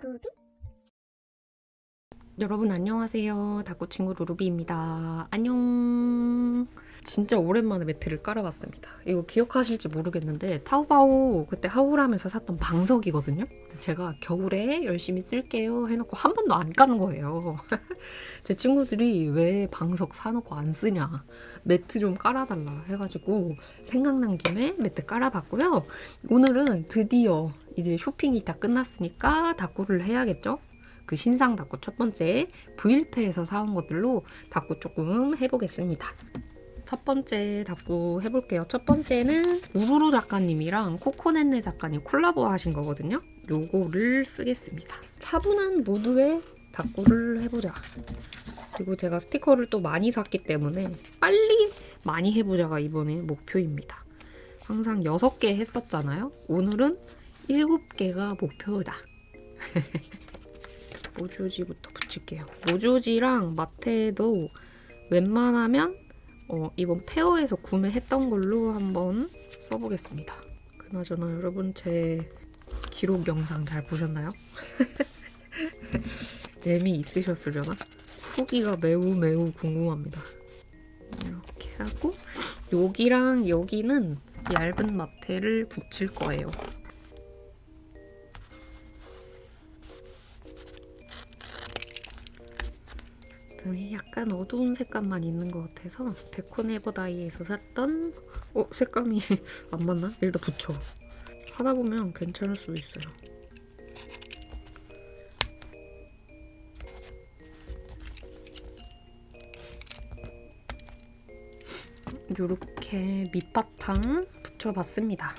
루루비. 여러분 안녕하세요. 닭구친구 루루비입니다. 안녕. 진짜 오랜만에 매트를 깔아봤습니다. 이거 기억하실지 모르겠는데 타오바오 그때 하울함에서 샀던 방석이거든요. 제가 겨울에 열심히 쓸게요 해놓고 한 번도 안 깐 거예요. 제 친구들이 왜 방석 사놓고 안 쓰냐, 매트 좀 깔아달라 해가지고 생각난 김에 매트 깔아봤고요. 오늘은 드디어 이제 쇼핑이 다 끝났으니까 닭구를 해야겠죠? 그 신상 닭구 첫 번째 부일패에서 사온 것들로 닭구 조금 해보겠습니다. 첫 번째 닭구 해볼게요. 첫 번째는 우루루 작가님이랑 코코넷네 작가님 콜라보 하신 거거든요. 요거를 쓰겠습니다. 차분한 무드의 닭구를 해보자. 그리고 제가 스티커를 또 많이 샀기 때문에 빨리 많이 해보자가 이번에 목표입니다. 항상 6개 했었잖아요. 오늘은 7개가 목표다. 모조지부터 붙일게요. 모조지랑 마테도 웬만하면 이번 페어에서 구매했던 걸로 한번 써보겠습니다. 그나저나 여러분 제 기록 영상 잘 보셨나요? 재미있으셨으려나? 후기가 매우 궁금합니다. 이렇게 하고 여기랑 여기는 얇은 마테를 붙일 거예요. 그다음에 약간 어두운 색감만 있는 것 같아서 데코네버다이에서 샀던 색감이 안 맞나? 일단 붙여. 하다 보면 괜찮을 수도 있어요. 요렇게 밑바탕 붙여봤습니다.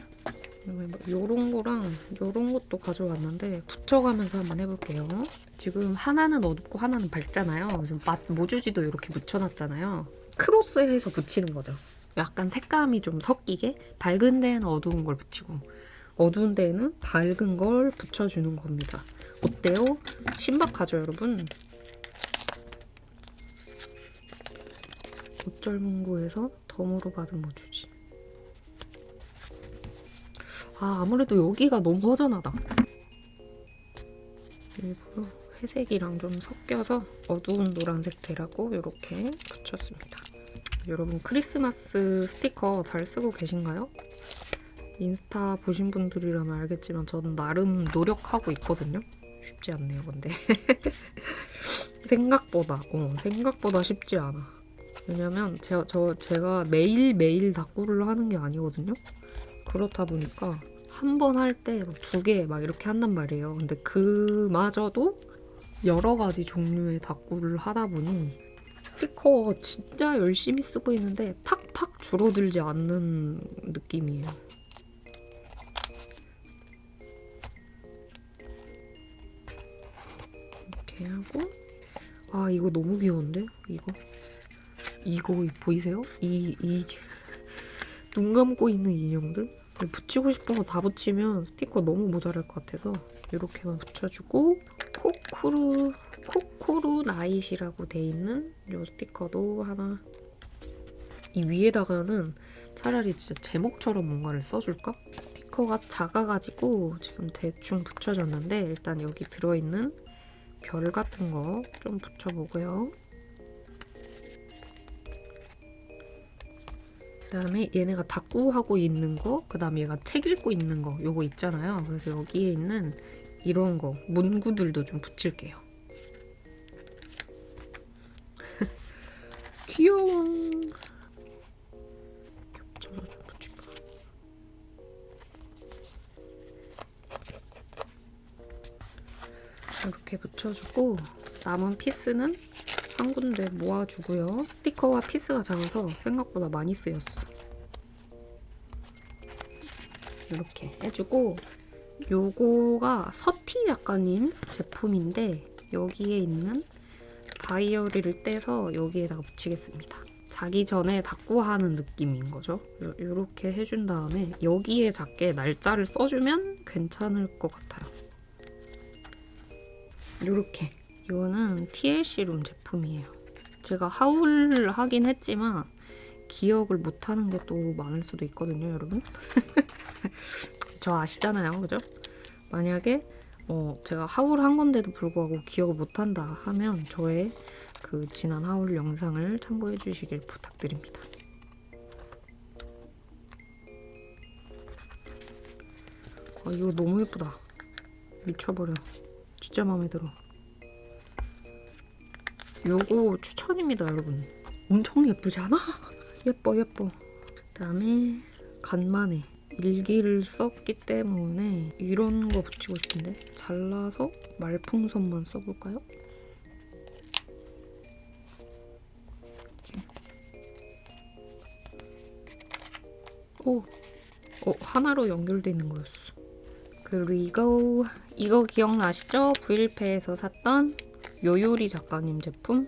요런 거랑 요런 것도 가져왔는데 붙여가면서 한번 해볼게요. 지금 하나는 어둡고 하나는 밝잖아요. 지금 모주지도 이렇게 붙여놨잖아요. 크로스해서 붙이는 거죠. 약간 색감이 좀 섞이게 밝은 데에는 어두운 걸 붙이고 어두운 데에는 밝은 걸 붙여주는 겁니다. 어때요? 신박하죠, 여러분? 옷절문구에서 덤으로 받은 모주지. 아무래도 여기가 너무 허전하다. 일부러 회색이랑 좀 섞여서 어두운 노란색 되라고 이렇게 붙였습니다. 여러분 크리스마스 스티커 잘 쓰고 계신가요? 인스타 보신 분들이라면 알겠지만 저는 나름 노력하고 있거든요. 쉽지 않네요, 근데. 생각보다 쉽지 않아. 왜냐면 제가 매일매일 닭구를 하는 게 아니거든요. 그렇다 보니까 한 번 할 때 2개 막 이렇게 한단 말이에요. 근데 그마저도 여러 가지 종류의 닭구를 하다 보니 스티커 진짜 열심히 쓰고 있는데 팍팍 줄어들지 않는 느낌이에요. 이렇게 하고 이거 너무 귀여운데? 이거 보이세요? 눈 감고 있는 인형들? 붙이고 싶은 거 다 붙이면 스티커 너무 모자랄 것 같아서 이렇게만 붙여주고 코코루 나잇이라고 돼 있는 이 스티커도 하나. 이 위에다가는 차라리 진짜 제목처럼 뭔가를 써줄까? 스티커가 작아가지고 지금 대충 붙여줬는데 일단 여기 들어있는 별 같은 거 좀 붙여보고요. 그다음에 얘네가 닭구하고 있는 거, 그다음에 얘가 책 읽고 있는 거 요거 있잖아요. 그래서 여기에 있는 이런 거 문구들도 좀 붙일게요. 귀여워. 겹쳐서 좀 붙일까. 이렇게 붙여주고 남은 피스는 한 군데 모아주고요. 스티커와 피스가 작아서 생각보다 많이 쓰였어. 이렇게 해주고 요거가 서티 작가님 제품인데 여기에 있는 다이어리를 떼서 여기에다가 붙이겠습니다. 자기 전에 닭구하는 느낌인 거죠. 이렇게 해준 다음에 여기에 작게 날짜를 써주면 괜찮을 것 같아요. 이렇게. 이거는 TLC룸 제품이에요. 제가 하울 하긴 했지만 기억을 못하는 게 또 많을 수도 있거든요, 여러분. 저 아시잖아요, 그죠? 만약에 제가 하울 한 건데도 불구하고 기억을 못한다 하면 저의 그 지난 하울 영상을 참고해 주시길 부탁드립니다. 이거 너무 예쁘다. 미쳐버려. 진짜 마음에 들어. 요거 추천입니다, 여러분. 엄청 예쁘지 않아? 예뻐. 그다음에 간만에 일기를 썼기 때문에 이런 거 붙이고 싶은데 잘라서 말풍선만 써볼까요? 이렇게. 하나로 연결돼 있는 거였어. 그리고 이거 기억나시죠? 부일패에서 샀던 요요리 작가님 제품.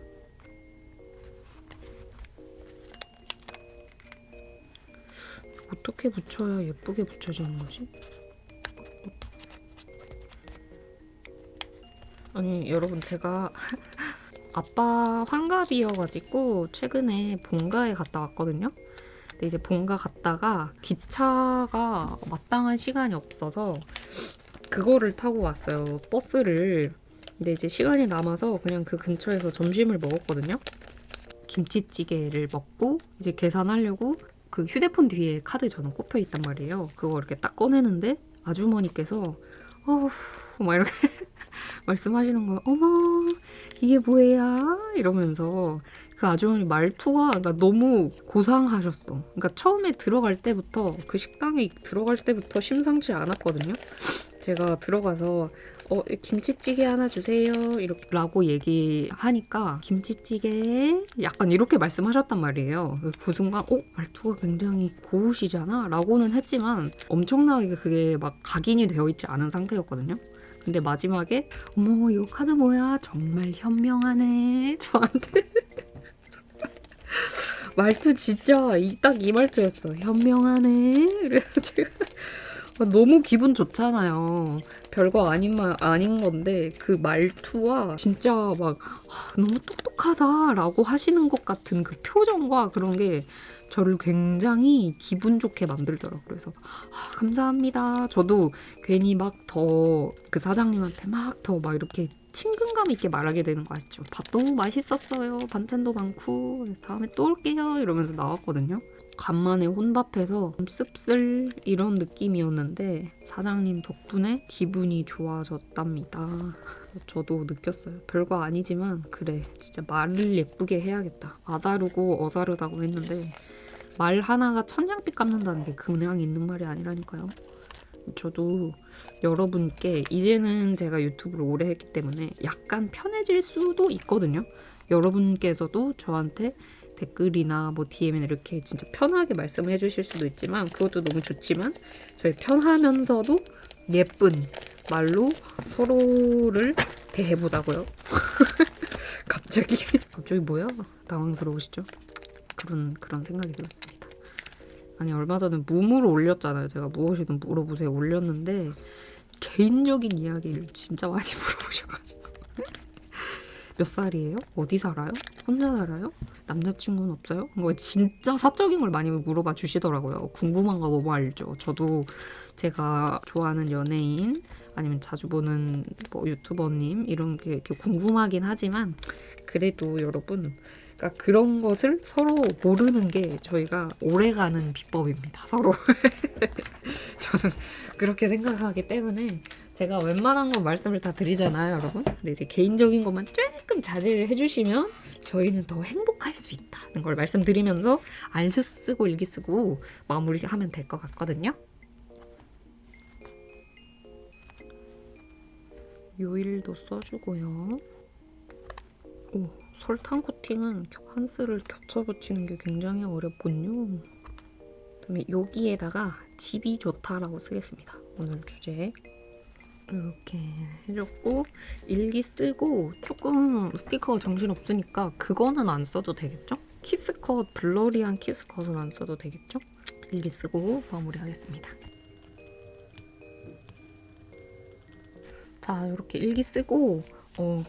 어떻게 붙여야 예쁘게 붙여지는 거지? 아니 여러분, 제가 아빠 환갑이어가지고 최근에 본가에 갔다 왔거든요. 근데 이제 본가 갔다가 기차가 마땅한 시간이 없어서 그거를 타고 왔어요. 버스를. 근데 이제 시간이 남아서 그냥 그 근처에서 점심을 먹었거든요. 김치찌개를 먹고 이제 계산하려고 그 휴대폰 뒤에 카드 저는 꼽혀 있단 말이에요. 그거 이렇게 딱 꺼내는데 아주머니께서 막 이렇게 말씀하시는 거예요. 어머, 이게 뭐야? 이러면서 그 아주머니 말투가 그러니까 너무 고상하셨어. 그러니까 처음에 들어갈 때부터 그 식당에 들어갈 때부터 심상치 않았거든요. 제가 들어가서 김치찌개 하나 주세요 라고 얘기하니까 김치찌개 약간 이렇게 말씀하셨단 말이에요. 그 순간 말투가 굉장히 고우시잖아 라고는 했지만 엄청나게 그게 막 각인이 되어 있지 않은 상태였거든요. 근데 마지막에 어머 이거 카드 뭐야? 정말 현명하네 저한테. 말투 진짜 딱 이 말투였어. 현명하네. 그래서 제가 너무 기분 좋잖아요. 별거 아닌 건데 그 말투와 진짜 막 너무 똑똑하다라고 하시는 것 같은 그 표정과 그런 게 저를 굉장히 기분 좋게 만들더라고요. 그래서 감사합니다. 저도 괜히 막 더 그 사장님한테 막 이렇게 친근감 있게 말하게 되는 거 아시죠? 밥 너무 맛있었어요. 반찬도 많고 다음에 또 올게요. 이러면서 나왔거든요. 간만에 혼밥해서 좀 씁쓸 이런 느낌이었는데 사장님 덕분에 기분이 좋아졌답니다. 저도 느꼈어요. 별거 아니지만 그래 진짜 말을 예쁘게 해야겠다. 아다르고 어다르다고 했는데 말 하나가 천냥빚 갚는다는 게 그냥 있는 말이 아니라니까요. 저도 여러분께 이제는 제가 유튜브를 오래 했기 때문에 약간 편해질 수도 있거든요. 여러분께서도 저한테 댓글이나 뭐 DM이나 이렇게 진짜 편하게 말씀을 해주실 수도 있지만 그것도 너무 좋지만 저희 편하면서도 예쁜 말로 서로를 대해보자고요. 갑자기 뭐야? 당황스러우시죠? 그런 생각이 들었습니다. 아니 얼마 전에 무무를 올렸잖아요. 제가 무엇이든 물어보세요 올렸는데 개인적인 이야기를 진짜 많이 물어보셔가지고 몇 살이에요? 어디 살아요? 혼자 살아요? 남자친구는 없어요? 뭐 진짜 사적인 걸 많이 물어봐 주시더라고요. 궁금한 거 너무 알죠. 저도 제가 좋아하는 연예인 아니면 자주 보는 뭐 유튜버님 이런 게 이렇게 궁금하긴 하지만 그래도 여러분 그러니까 그런 것을 서로 모르는 게 저희가 오래가는 비법입니다. 서로. 저는 그렇게 생각하기 때문에 제가 웬만한 건 말씀을 다 드리잖아요, 여러분. 근데 이제 개인적인 것만 조금 자제를 해주시면 저희는 더 행복할 수 있다는 걸 말씀드리면서 안수 쓰고 일기 쓰고 마무리하면 될 것 같거든요. 요일도 써주고요. 설탕 코팅은 한스를 겹쳐 붙이는 게 굉장히 어렵군요. 그다음에 여기에다가 집이 좋다라고 쓰겠습니다. 오늘 주제 이렇게 해줬고 일기 쓰고 조금 스티커가 정신없으니까 그거는 안 써도 되겠죠? 키스컷, 블러리한 키스컷은 안 써도 되겠죠? 일기 쓰고 마무리하겠습니다. 자, 이렇게 일기 쓰고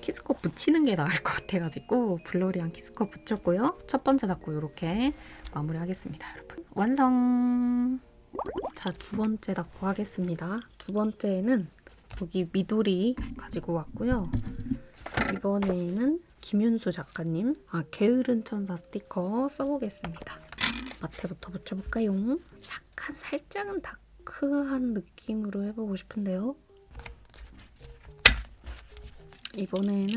키스컷 붙이는 게 나을 것 같아가지고 블러리한 키스컷 붙였고요. 첫 번째 닫고 이렇게 마무리하겠습니다, 여러분. 완성! 자, 두 번째 닫고 하겠습니다. 두 번째는 여기 미도리 가지고 왔고요. 이번에는 김윤수 작가님 게으른 천사 스티커 써보겠습니다. 마테부터 붙여볼까요? 약간 살짝은 다크한 느낌으로 해보고 싶은데요. 이번에는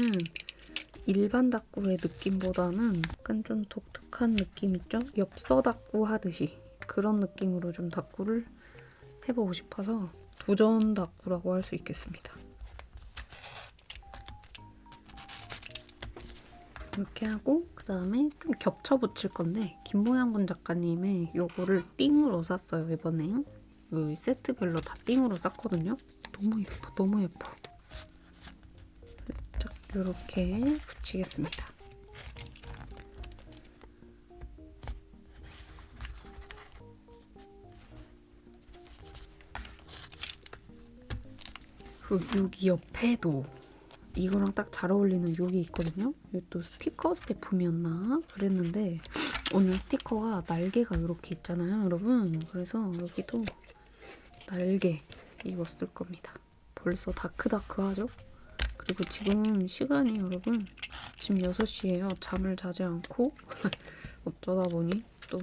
일반 다꾸의 느낌보다는 약간 좀 독특한 느낌 있죠? 엽서 다꾸 하듯이 그런 느낌으로 좀 다꾸를 해보고 싶어서 도전 다꾸라고 할 수 있겠습니다. 이렇게 하고 그 다음에 좀 겹쳐 붙일 건데 김모양군 작가님의 요거를 띵으로 샀어요. 이번에 이 세트별로 다 띵으로 샀거든요. 너무 예뻐, 너무 예뻐. 살짝 이렇게 붙이겠습니다. 그리고 여기 옆에도 이거랑 딱 잘 어울리는 여기 있거든요. 이것도 스티커 스태프면나 그랬는데 오늘 스티커가 날개가 이렇게 있잖아요, 여러분. 그래서 여기도 날개 이거 쓸 겁니다. 벌써 다크다크하죠? 그리고 지금 시간이 여러분 아침 6시예요. 잠을 자지 않고 어쩌다 보니 또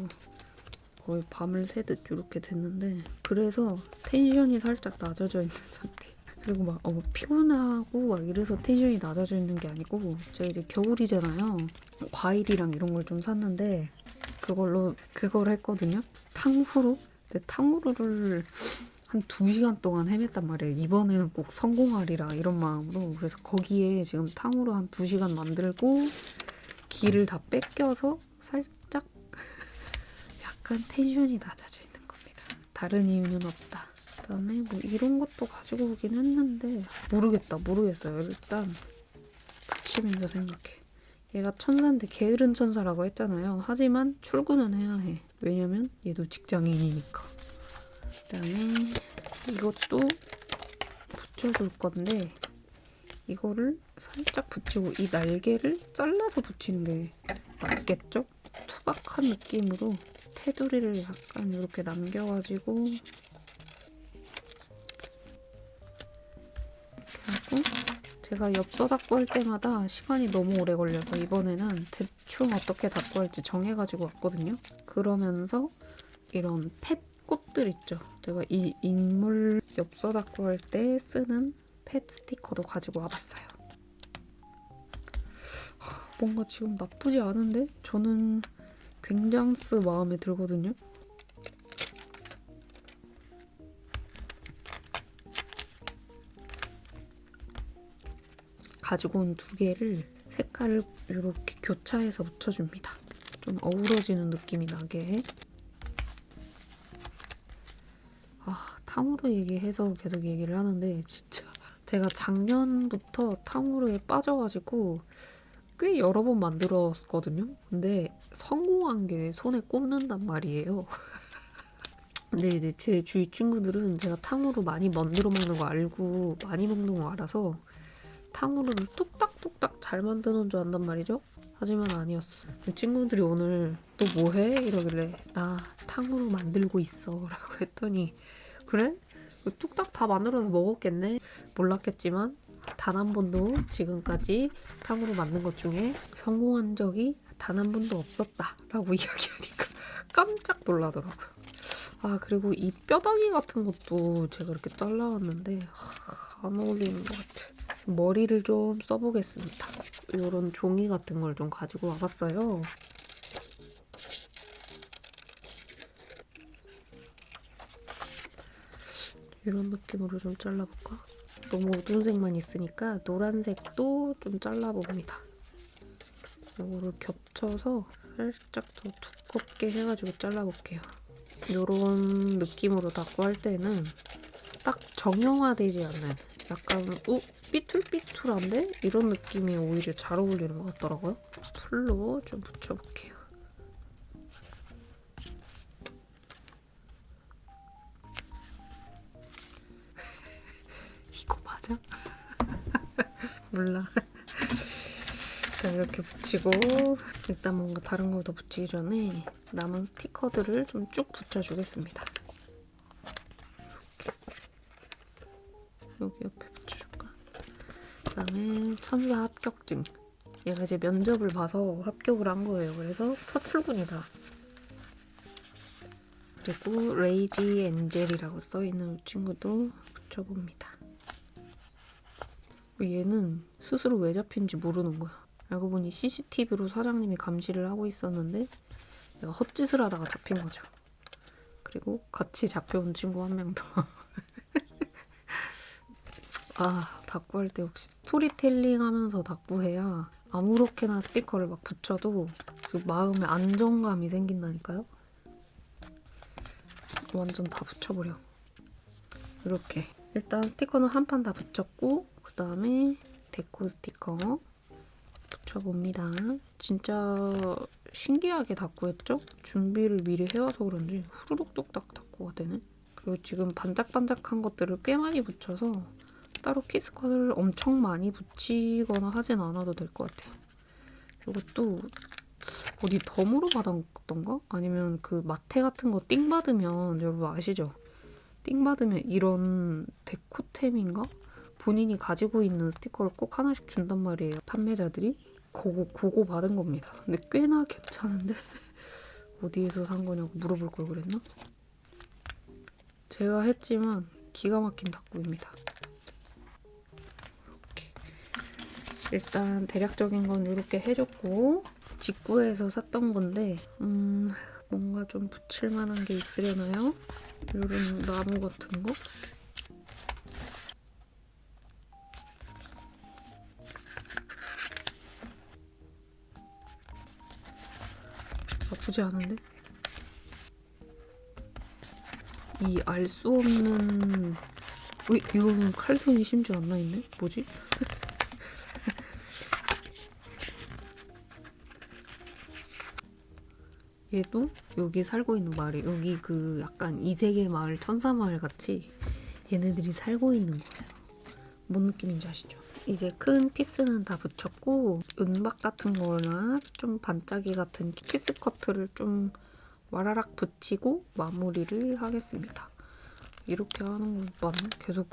거의 밤을 새듯 이렇게 됐는데 그래서 텐션이 살짝 낮아져 있는 상태. 그리고 막 피곤하고 막 이래서 텐션이 낮아져 있는 게 아니고 제가 이제 겨울이잖아요. 과일이랑 이런 걸 좀 샀는데 그걸 했거든요. 탕후루? 근데 탕후루를 한 2시간 동안 헤맸단 말이에요. 이번에는 꼭 성공하리라 이런 마음으로. 그래서 거기에 지금 탕후루 한 2시간 만들고 기를 다 뺏겨서 살짝 약간 텐션이 낮아져 있는 겁니다. 다른 이유는 없다. 그다음에 뭐 이런 것도 가지고 오긴 했는데 모르겠어요. 일단 붙이면서 생각해. 얘가 천사인데 게으른 천사라고 했잖아요. 하지만 출근은 해야 해. 왜냐면 얘도 직장인이니까. 그다음에 이것도 붙여줄 건데 이거를 살짝 붙이고 이 날개를 잘라서 붙이는 게 맞겠죠? 투박한 느낌으로 테두리를 약간 이렇게 남겨가지고 하고 제가 엽서 닦고 할 때마다 시간이 너무 오래 걸려서 이번에는 대충 어떻게 닦고 할지 정해가지고 왔거든요. 그러면서 이런 펫 꽃들 있죠. 제가 이 인물 엽서 닦고 할 때 쓰는 펫 스티커도 가지고 와봤어요. 뭔가 지금 나쁘지 않은데? 저는 굉장스 마음에 들거든요. 가지고 온 2개를 색깔을 이렇게 교차해서 붙여줍니다. 좀 어우러지는 느낌이 나게. 탕후루 얘기해서 계속 얘기를 하는데 진짜 제가 작년부터 탕후루에 빠져가지고 꽤 여러 번 만들었거든요. 근데 성공한 게 손에 꼽는단 말이에요. 근데 이제 제 주위 친구들은 제가 탕후루 많이 만들어 먹는 거 알고 많이 먹는 거 알아서 탕후루를 뚝딱뚝딱 잘 만드는 줄 안단 말이죠. 하지만 아니었어. 친구들이 오늘 또 뭐해? 이러길래 나 탕후루 만들고 있어 라고 했더니 그래? 뚝딱 다 만들어서 먹었겠네? 몰랐겠지만 단 한 번도 지금까지 탕후루 만든 것 중에 성공한 적이 단 한 번도 없었다 라고 이야기하니까 깜짝 놀라더라고요. 그리고 이 뼈다귀 같은 것도 제가 이렇게 잘라왔는데 안 어울리는 것 같아. 머리를 좀 써보겠습니다. 이런 종이 같은 걸 좀 가지고 와봤어요. 이런 느낌으로 좀 잘라볼까? 너무 어두운 색만 있으니까 노란색도 좀 잘라봅니다. 이거를 겹쳐서 살짝 더 두껍게 해가지고 잘라볼게요. 이런 느낌으로 닦고 할 때는 딱 정형화되지 않는 약간 삐뚤삐뚤한데? 이런 느낌이 오히려 잘 어울리는 것 같더라고요. 풀로 좀 붙여볼게요. 이거 맞아? 몰라. 자, 이렇게 붙이고 일단 뭔가 다른 걸 더 붙이기 전에 남은 스티커들을 좀 쭉 붙여주겠습니다. 이렇게. 여기 옆에 그다음에 천사 합격증. 얘가 이제 면접을 봐서 합격을 한 거예요. 그래서 첫 출근이다. 그리고 레이지 엔젤이라고 써있는 이 친구도 붙여봅니다. 얘는 스스로 왜 잡힌지 모르는 거야. 알고 보니 CCTV로 사장님이 감시를 하고 있었는데 내가 헛짓을 하다가 잡힌 거죠. 그리고 같이 잡혀온 친구 한 명 더. 아, 닦고 할 때 역시 스토리텔링 하면서 닦고 해야 아무렇게나 스티커를 막 붙여도 마음에 안정감이 생긴다니까요. 완전 다 붙여버려. 이렇게 일단 스티커는 한 판 다 붙였고 그 다음에 데코 스티커 붙여봅니다. 진짜 신기하게 닦고했죠? 준비를 미리 해와서 그런지 후루룩 뚝딱 닦고가 되네. 그리고 지금 반짝반짝한 것들을 꽤 많이 붙여서 따로 키스컷을 엄청 많이 붙이거나 하진 않아도 될 것 같아요. 이것도 어디 덤으로 받았던가? 아니면 그 마테 같은 거 띵 받으면 여러분 아시죠? 띵 받으면 이런 데코템인가? 본인이 가지고 있는 스티커를 꼭 하나씩 준단 말이에요. 판매자들이. 그거 받은 겁니다. 근데 꽤나 괜찮은데? 어디에서 산 거냐고 물어볼 걸 그랬나? 제가 했지만 기가 막힌 닦구입니다. 이렇게. 일단 대략적인 건 이렇게 해줬고 직구에서 샀던 건데 뭔가 좀 붙일 만한 게 있으려나요? 이런 나무 같은 거? 나쁘지 않은데? 이 알 수 없는 이거는 칼손이 심지어 안 나있네? 뭐지? 얘도 여기 살고 있는 마을이에요. 여기 그 약간 이세계 마을, 천사 마을 같이 얘네들이 살고 있는 거예요. 뭔 느낌인지 아시죠? 이제 큰 피스는 다 붙였고 은박 같은 거나 좀 반짝이 같은 키스 커트를 좀 와라락 붙이고 마무리를 하겠습니다. 이렇게 하는 거 맞나? 계속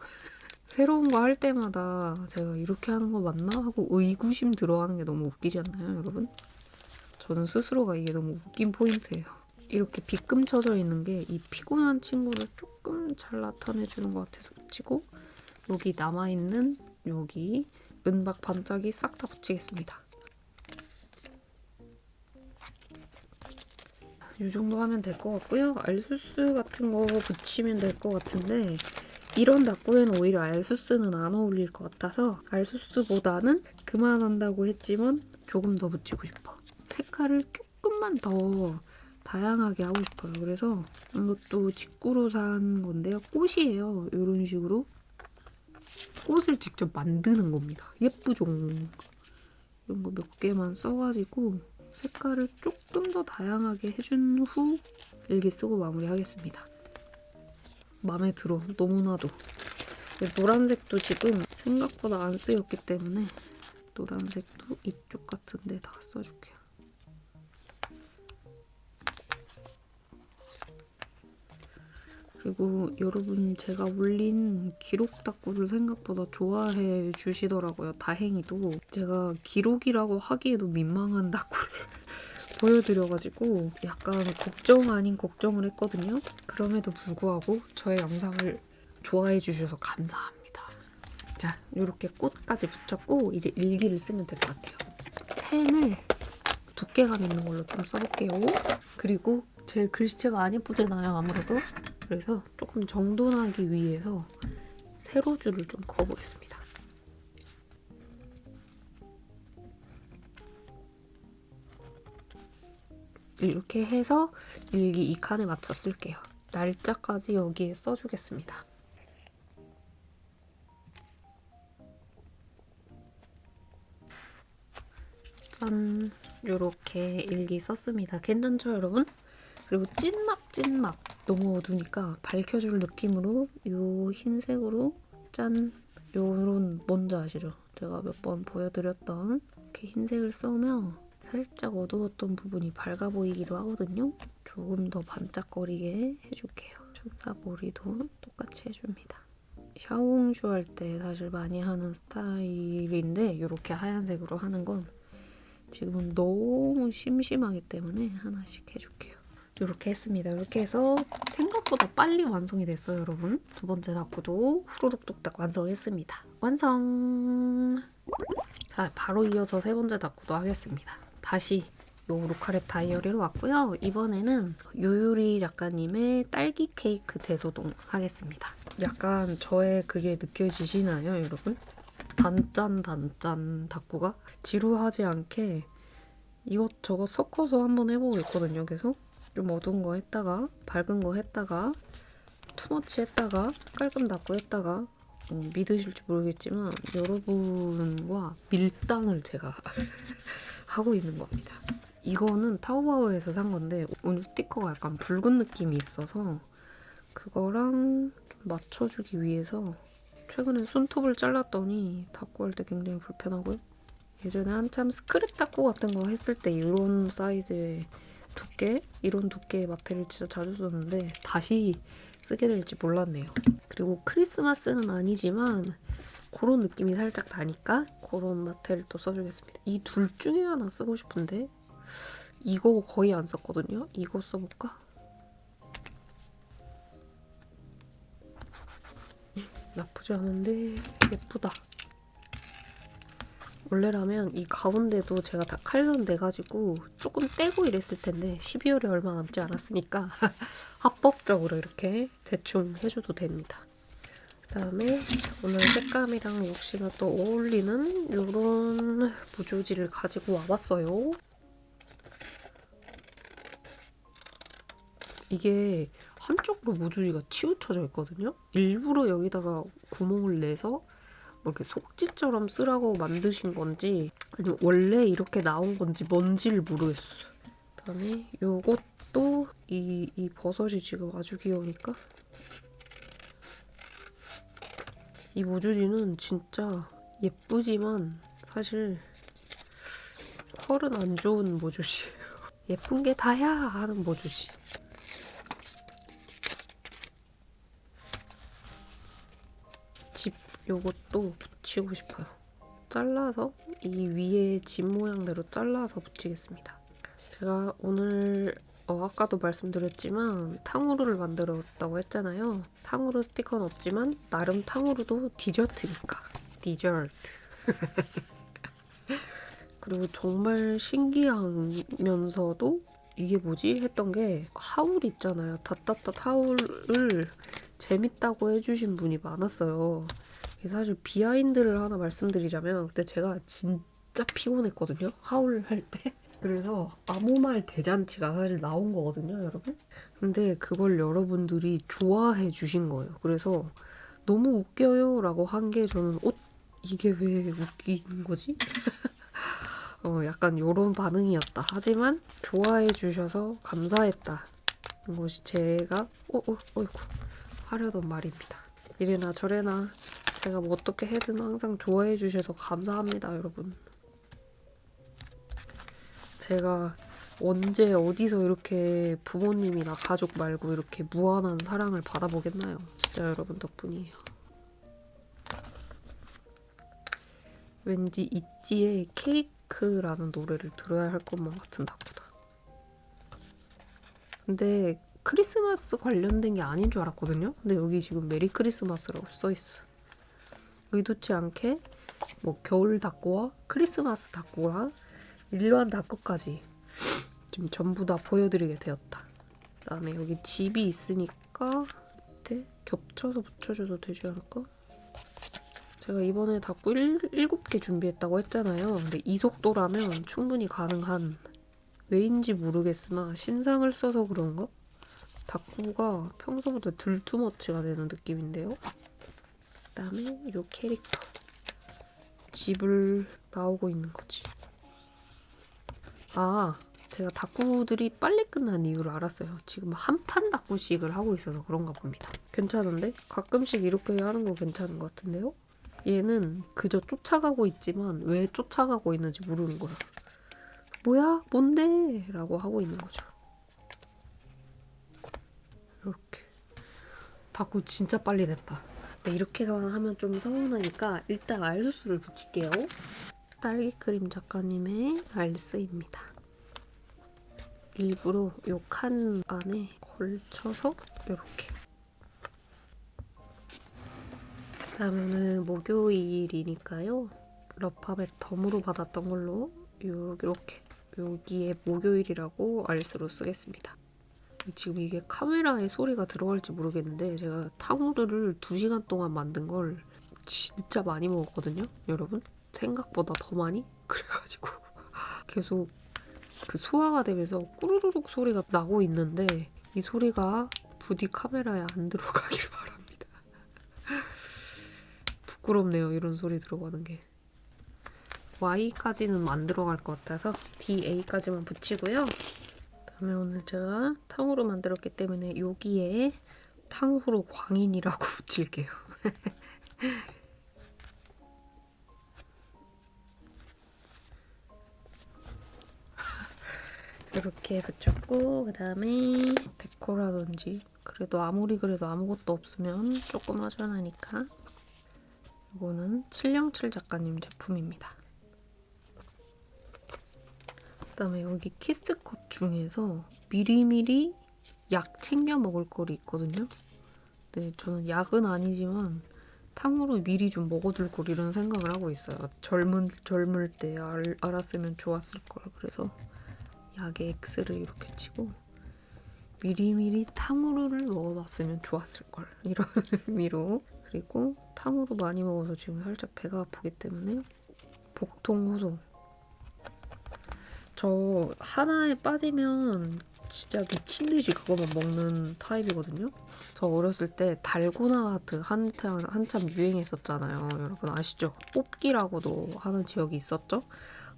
새로운 거 할 때마다 제가 이렇게 하는 거 맞나? 하고 의구심 들어하는 게 너무 웃기지 않나요, 여러분? 저는 스스로가 이게 너무 웃긴 포인트예요. 이렇게 빗금 쳐져 있는 게 이 피곤한 친구를 조금 잘 나타내주는 것 같아서 붙이고 여기 남아있는 여기 은박 반짝이 싹 다 붙이겠습니다. 이 정도 하면 될 것 같고요. 알수스 같은 거 붙이면 될 것 같은데 이런 닦구에는 오히려 알수스는 안 어울릴 것 같아서 알수스보다는 그만한다고 했지만 조금 더 붙이고 싶어. 색깔을 조금만 더 다양하게 하고 싶어요. 그래서 이것도 직구로 산 건데요. 꽃이에요. 이런 식으로. 꽃을 직접 만드는 겁니다. 예쁘죠? 이런 거 몇 개만 써가지고 색깔을 조금 더 다양하게 해준 후 일기 쓰고 마무리하겠습니다. 마음에 들어. 너무나도. 노란색도 지금 생각보다 안 쓰였기 때문에 노란색도 이쪽 같은 데다가 써줄게요. 그리고 여러분 제가 올린 기록 닦구를 생각보다 좋아해 주시더라고요. 다행히도 제가 기록이라고 하기에도 민망한 닦구를 보여드려가지고 약간 걱정 아닌 걱정을 했거든요. 그럼에도 불구하고 저의 영상을 좋아해 주셔서 감사합니다. 자, 이렇게 꽃까지 붙였고 이제 일기를 쓰면 될 것 같아요. 펜을 두께감 있는 걸로 좀 써볼게요. 그리고 제 글씨체가 안 예쁘잖아요, 아무래도. 그래서 조금 정돈하기 위해서 세로줄을 좀 그어보겠습니다. 이렇게 해서 일기 2칸에 맞춰 쓸게요. 날짜까지 여기에 써주겠습니다. 짠! 이렇게 일기 썼습니다. 괜찮죠, 여러분? 그리고 찐막 너무 어두우니까 밝혀줄 느낌으로 이 흰색으로 짠! 요런 뭔지 아시죠? 제가 몇 번 보여드렸던 이렇게 흰색을 써면 살짝 어두웠던 부분이 밝아 보이기도 하거든요. 조금 더 반짝거리게 해줄게요. 천사 머리도 똑같이 해줍니다. 샤옹슈 할 때 사실 많이 하는 스타일인데 이렇게 하얀색으로 하는 건 지금은 너무 심심하기 때문에 하나씩 해줄게요. 이렇게 했습니다. 이렇게 해서 생각보다 빨리 완성이 됐어요, 여러분. 두 번째 다꾸도 후루룩 뚝딱 완성했습니다. 완성! 자, 바로 이어서 세 번째 다꾸도 하겠습니다. 다시 요 루카랩 다이어리로 왔고요. 이번에는 요요리 작가님의 딸기 케이크 대소동 하겠습니다. 약간 저의 그게 느껴지시나요, 여러분? 단짠 다꾸가 지루하지 않게 이것저것 섞어서 한번 해보고 있거든요, 계속. 좀 어두운 거 했다가 밝은 거 했다가 투머치 했다가 깔끔 다꾸 했다가 믿으실지 모르겠지만 여러분과 밀당을 제가 하고 있는 겁니다. 이거는 타오바오에서 산 건데 오늘 스티커가 약간 붉은 느낌이 있어서 그거랑 좀 맞춰주기 위해서 최근에 손톱을 잘랐더니 다꾸 할 때 굉장히 불편하고요. 예전에 한참 스크랩 다꾸 같은 거 했을 때 이런 사이즈의 두께? 이런 두께의 마테리얼 진짜 자주 썼는데 다시 쓰게 될지 몰랐네요. 그리고 크리스마스는 아니지만 그런 느낌이 살짝 나니까 그런 마테리얼 또 써주겠습니다. 이 둘 중에 하나 쓰고 싶은데 이거 거의 안 썼거든요. 이거 써볼까? 나쁘지 않은데 예쁘다. 원래라면 이 가운데도 제가 다 칼선 내가지고 조금 떼고 이랬을 텐데 12월에 얼마 남지 않았으니까 합법적으로 이렇게 대충 해줘도 됩니다. 그다음에 오늘 색감이랑 역시나 또 어울리는 이런 모조지를 가지고 와봤어요. 이게 한쪽으로 모조지가 치우쳐져 있거든요. 일부러 여기다가 구멍을 내서 뭐 이렇게 속지처럼 쓰라고 만드신 건지 아니면 원래 이렇게 나온 건지 뭔지를 모르겠어요. 그다음에 요것도 이 버섯이 지금 아주 귀여우니까 이 모조지는 진짜 예쁘지만 사실 컬은 안 좋은 모조지예요. 예쁜 게 다야 하는 모조지. 집 요것도 붙이고 싶어요. 잘라서 이 위에 집 모양대로 잘라서 붙이겠습니다. 제가 오늘 아까도 말씀드렸지만 탕후루를 만들었다고 했잖아요. 탕후루 스티커는 없지만 나름 탕후루도 디저트니까. 디저트. 그리고 정말 신기하면서도 이게 뭐지? 했던 게 하울 있잖아요. 닷닷닷 하울을 재밌다고 해주신 분이 많았어요. 사실 비하인드를 하나 말씀드리자면 그때 제가 진짜 피곤했거든요. 하울 할 때. 그래서 아무 말 대잔치가 사실 나온 거거든요, 여러분. 근데 그걸 여러분들이 좋아해 주신 거예요. 그래서 너무 웃겨요 라고 한 게 저는 이게 왜 웃긴 거지? 약간 요런 반응이었다. 하지만 좋아해 주셔서 감사했다. 이것이 제가 어이구 하려던 말입니다. 이래나 저래나 제가 뭐 어떻게 해든 항상 좋아해 주셔서 감사합니다, 여러분. 제가 언제 어디서 이렇게 부모님이나 가족 말고 이렇게 무한한 사랑을 받아보겠나요? 진짜 여러분 덕분이에요. 왠지 있지의 케이크라는 노래를 들어야 할 것만 같은 다꾸다. 근데 크리스마스 관련된 게 아닌 줄 알았거든요? 근데 여기 지금 메리 크리스마스라고 써있어. 의도치 않게 뭐 겨울 다꾸와 크리스마스 다꾸와 일반 다꾸까지 지금 전부 다 보여드리게 되었다. 그다음에 여기 집이 있으니까 밑에 겹쳐서 붙여줘도 되지 않을까? 제가 이번에 다꾸 7개 준비했다고 했잖아요. 근데 이 속도라면 충분히 가능한, 왜인지 모르겠으나 신상을 써서 그런가? 다꾸가 평소보다 덜 투머치가 되는 느낌인데요. 그다음에 요 캐릭터. 집을 나오고 있는 거지. 제가 다꾸들이 빨리 끝난 이유를 알았어요. 지금 한 판 다꾸씩을 하고 있어서 그런가 봅니다. 괜찮은데? 가끔씩 이렇게 하는 거 괜찮은 것 같은데요? 얘는 그저 쫓아가고 있지만 왜 쫓아가고 있는지 모르는 거야. 뭐야? 뭔데? 라고 하고 있는 거죠. 이렇게. 다꾸 진짜 빨리 됐다. 네, 이렇게만 하면 좀 서운하니까 일단 알수스를 붙일게요. 딸기크림 작가님의 알스입니다. 일부러 요 칸 안에 걸쳐서 이렇게. 그다음에 오늘 목요일이니까요. 러팝에 덤으로 받았던 걸로 이렇게 여기에 목요일이라고 알스로 쓰겠습니다. 지금 이게 카메라에 소리가 들어갈지 모르겠는데 제가 탕후루를 2시간 동안 만든 걸 진짜 많이 먹었거든요, 여러분. 생각보다 더 많이? 그래가지고 계속 그 소화가 되면서 꾸르르륵 소리가 나고 있는데 이 소리가 부디 카메라에 안 들어가길 바랍니다. 부끄럽네요, 이런 소리 들어가는 게. Y까지는 안 들어갈 것 같아서 DA까지만 붙이고요. 그다음에 오늘 제가 탕후루 만들었기 때문에 여기에 탕후루 광인이라고 붙일게요. 이렇게 붙였고 그다음에 데코라든지 그래도 아무리 그래도 아무것도 없으면 조금 허전하니까 이거는 707 작가님 제품입니다. 그다음에 여기 키스컷 중에서 미리미리 약 챙겨 먹을 거리 있거든요. 네, 저는 약은 아니지만 탕후루 미리 좀 먹어둘 걸 이런 생각을 하고 있어요. 젊을 때 알았으면 좋았을 걸. 그래서 약의 X를 이렇게 치고 미리미리 탕후루를 먹어봤으면 좋았을 걸. 이런 의미로. 그리고 탕후루 많이 먹어서 지금 살짝 배가 아프기 때문에 복통호소. 저 하나에 빠지면 진짜 미친 듯이 그거만 먹는 타입이거든요. 저 어렸을 때 달고나 하트 한참 유행했었잖아요. 여러분 아시죠? 뽑기라고도 하는 지역이 있었죠?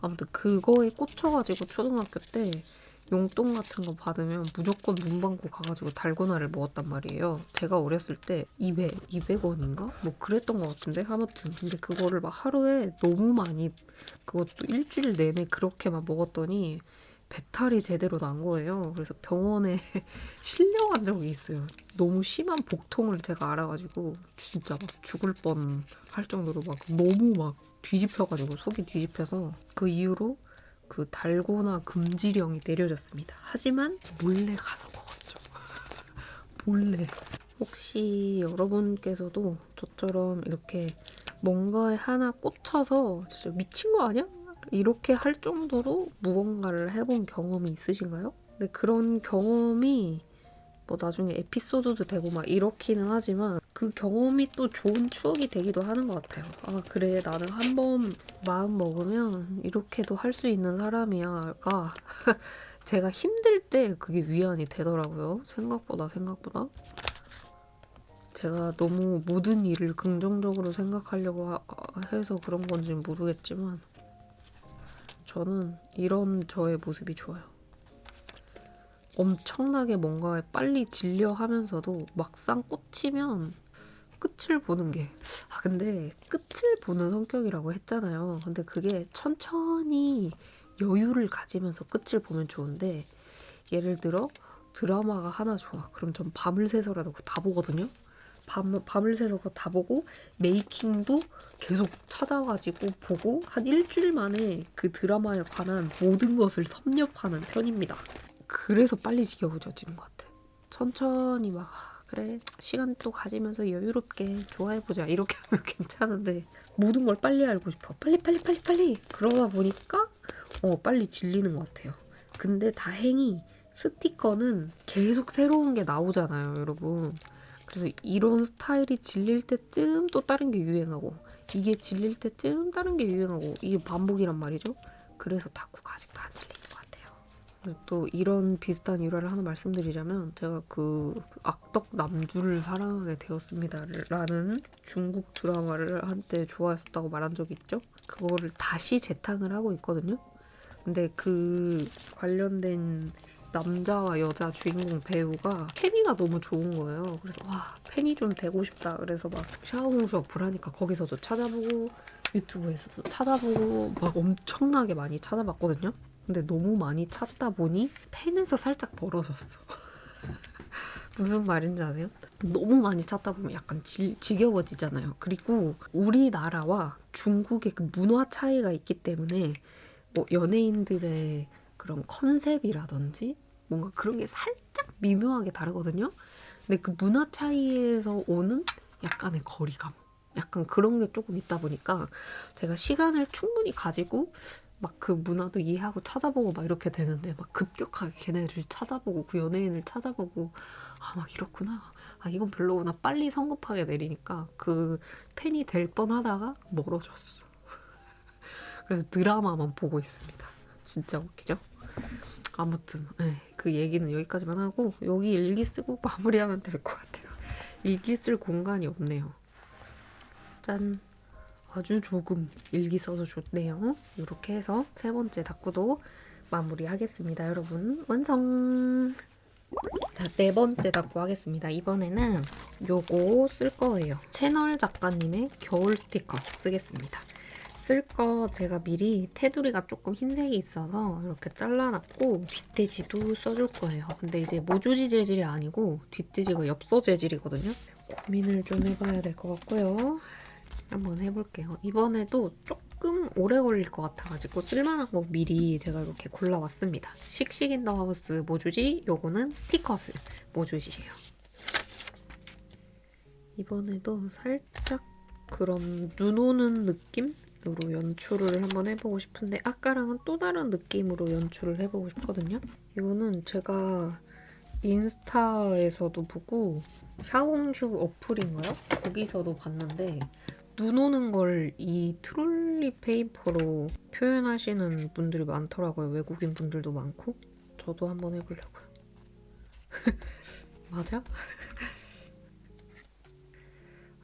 아무튼 그거에 꽂혀가지고 초등학교 때 용돈 같은 거 받으면 무조건 문방구 가가지고 달고나를 먹었단 말이에요. 제가 어렸을 때 200원인가? 뭐 그랬던 것 같은데? 아무튼 근데 그거를 막 하루에 너무 많이 그것도 일주일 내내 그렇게만 먹었더니 배탈이 제대로 난 거예요. 그래서 병원에 실려간 적이 있어요. 너무 심한 복통을 제가 알아가지고 진짜 막 죽을 뻔 할 정도로 막 너무 막 뒤집혀가지고 속이 뒤집혀서 그 이후로 그 달고나 금지령이 내려졌습니다. 하지만 몰래 가서 먹었죠. 몰래. 혹시 여러분께서도 저처럼 이렇게 뭔가에 하나 꽂혀서 진짜 미친 거 아니야? 이렇게 할 정도로 무언가를 해본 경험이 있으신가요? 근데 그런 경험이 뭐 나중에 에피소드도 되고 막 이렇기는 하지만 그 경험이 또 좋은 추억이 되기도 하는 것 같아요. 아 그래 나는 한번 마음 먹으면 이렇게도 할 수 있는 사람이야가 제가 힘들 때 그게 위안이 되더라고요. 생각보다. 제가 너무 모든 일을 긍정적으로 생각하려고 해서 그런 건지는 모르겠지만 저는 이런 저의 모습이 좋아요. 엄청나게 뭔가에 빨리 질려 하면서도 막상 꽂히면 끝을 보는 게 근데 끝을 보는 성격이라고 했잖아요. 근데 그게 천천히 여유를 가지면서 끝을 보면 좋은데 예를 들어 드라마가 하나 좋아. 그럼 전 밤을 새서라도 다 보거든요. 밤을 새서 다 보고 메이킹도 계속 찾아가지고 보고 한 일주일 만에 그 드라마에 관한 모든 것을 섭렵하는 편입니다. 그래서 빨리 지겨워지는 것 같아. 천천히 막 그래 시간 또 가지면서 여유롭게 좋아해보자 이렇게 하면 괜찮은데 모든 걸 빨리 알고 싶어. 빨리 그러다 보니까 빨리 질리는 것 같아요. 근데 다행히 스티커는 계속 새로운 게 나오잖아요, 여러분. 그래서 이런 스타일이 질릴 때쯤 또 다른 게 유행하고 이게 질릴 때쯤 다른 게 유행하고 이게 반복이란 말이죠. 그래서 다쿠가 아직도 안 질리는 것 같아요. 또 이런 비슷한 일화를 하나 말씀드리자면 제가 그 악덕 남주를 사랑하게 되었습니다 라는 중국 드라마를 한때 좋아했었다고 말한 적이 있죠. 그거를 다시 재탕을 하고 있거든요. 근데 그 관련된 남자와 여자 주인공 배우가 케미가 너무 좋은 거예요. 그래서 와 팬이 좀 되고 싶다. 그래서 막 샤오홍수 어플 하니까 거기서도 찾아보고 유튜브에서도 찾아보고 막 엄청나게 많이 찾아봤거든요. 근데 너무 많이 찾다 보니 팬에서 살짝 멀어졌어. 무슨 말인지 아세요? 너무 많이 찾다 보면 약간 지겨워지잖아요. 그리고 우리나라와 중국의 그 문화 차이가 있기 때문에 뭐 연예인들의 그런 컨셉이라든지 뭔가 그런 게 살짝 미묘하게 다르거든요. 근데 그 문화 차이에서 오는 약간의 거리감, 약간 그런 게 조금 있다 보니까 제가 시간을 충분히 가지고 막 그 문화도 이해하고 찾아보고 막 이렇게 되는데 막 급격하게 걔네를 찾아보고 그 연예인을 찾아보고 아 막 이렇구나, 아 이건 별로구나 빨리 성급하게 내리니까 그 팬이 될 뻔하다가 멀어졌어. 그래서 드라마만 보고 있습니다. 진짜 웃기죠? 아무튼 그 얘기는 여기까지만 하고 여기 일기 쓰고 마무리하면 될 것 같아요. 일기 쓸 공간이 없네요. 짠. 아주 조금 일기 써서 좋네요. 이렇게 해서 세 번째 다꾸도 마무리하겠습니다. 여러분 완성! 자, 네 번째 다꾸 하겠습니다. 이번에는 요거 쓸 거예요. 채널 작가님의 겨울 스티커 쓰겠습니다. 쓸 거 제가 미리 테두리가 조금 흰색이 있어서 이렇게 잘라놨고 뒷돼지도 써줄 거예요. 근데 이제 모조지 재질이 아니고 뒷돼지가 엽서 재질이거든요. 고민을 좀 해봐야 될 것 같고요. 한번 해볼게요. 이번에도 조금 오래 걸릴 것 같아가지고 쓸만한 거 미리 제가 이렇게 골라왔습니다. 씩씩 인 더 하우스 모조지, 요거는 스티커스 모조지예요. 이번에도 살짝 그런 눈 오는 느낌으로 연출을 한번 해보고 싶은데 아까랑은 또 다른 느낌으로 연출을 해보고 싶거든요. 이거는 제가 인스타에서도 보고 샤옹슈 어플인가요? 거기서도 봤는데 눈 오는 걸 이 트롤리 페이퍼로 표현하시는 분들이 많더라고요. 외국인 분들도 많고. 저도 한번 해보려고요. 맞아?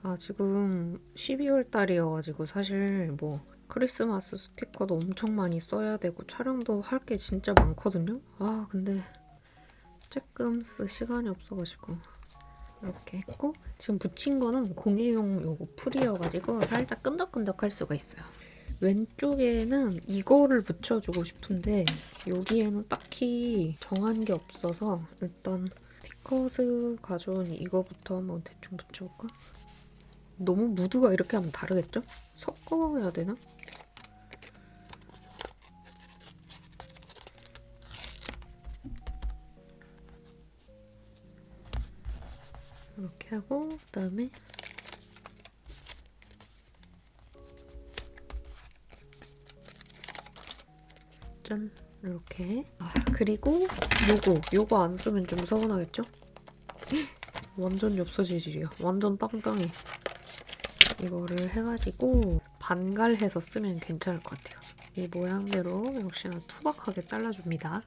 아, 지금 12월 달이어가지고 사실 뭐 크리스마스 스티커도 엄청 많이 써야 되고 촬영도 할 게 진짜 많거든요. 아, 근데 조금 쓸 시간이 없어가지고 이렇게 했고 지금 붙인 거는 공예용 요거 풀이어가지고 살짝 끈적끈적할 수가 있어요. 왼쪽에는 이거를 붙여주고 싶은데 여기에는 딱히 정한 게 없어서 일단 스티커스 가져온 이거부터 한번 대충 붙여볼까? 너무 무드가 이렇게 하면 다르겠죠? 섞어야 되나? 이렇게 하고 그다음에 짠 이렇게. 아, 그리고 요거 안 쓰면 좀 서운하겠죠? 완전 엽서 재질이야. 완전 땅땅해. 이거를 해가지고 반갈해서 쓰면 괜찮을 것 같아요. 이 모양대로 역시나 투박하게 잘라줍니다.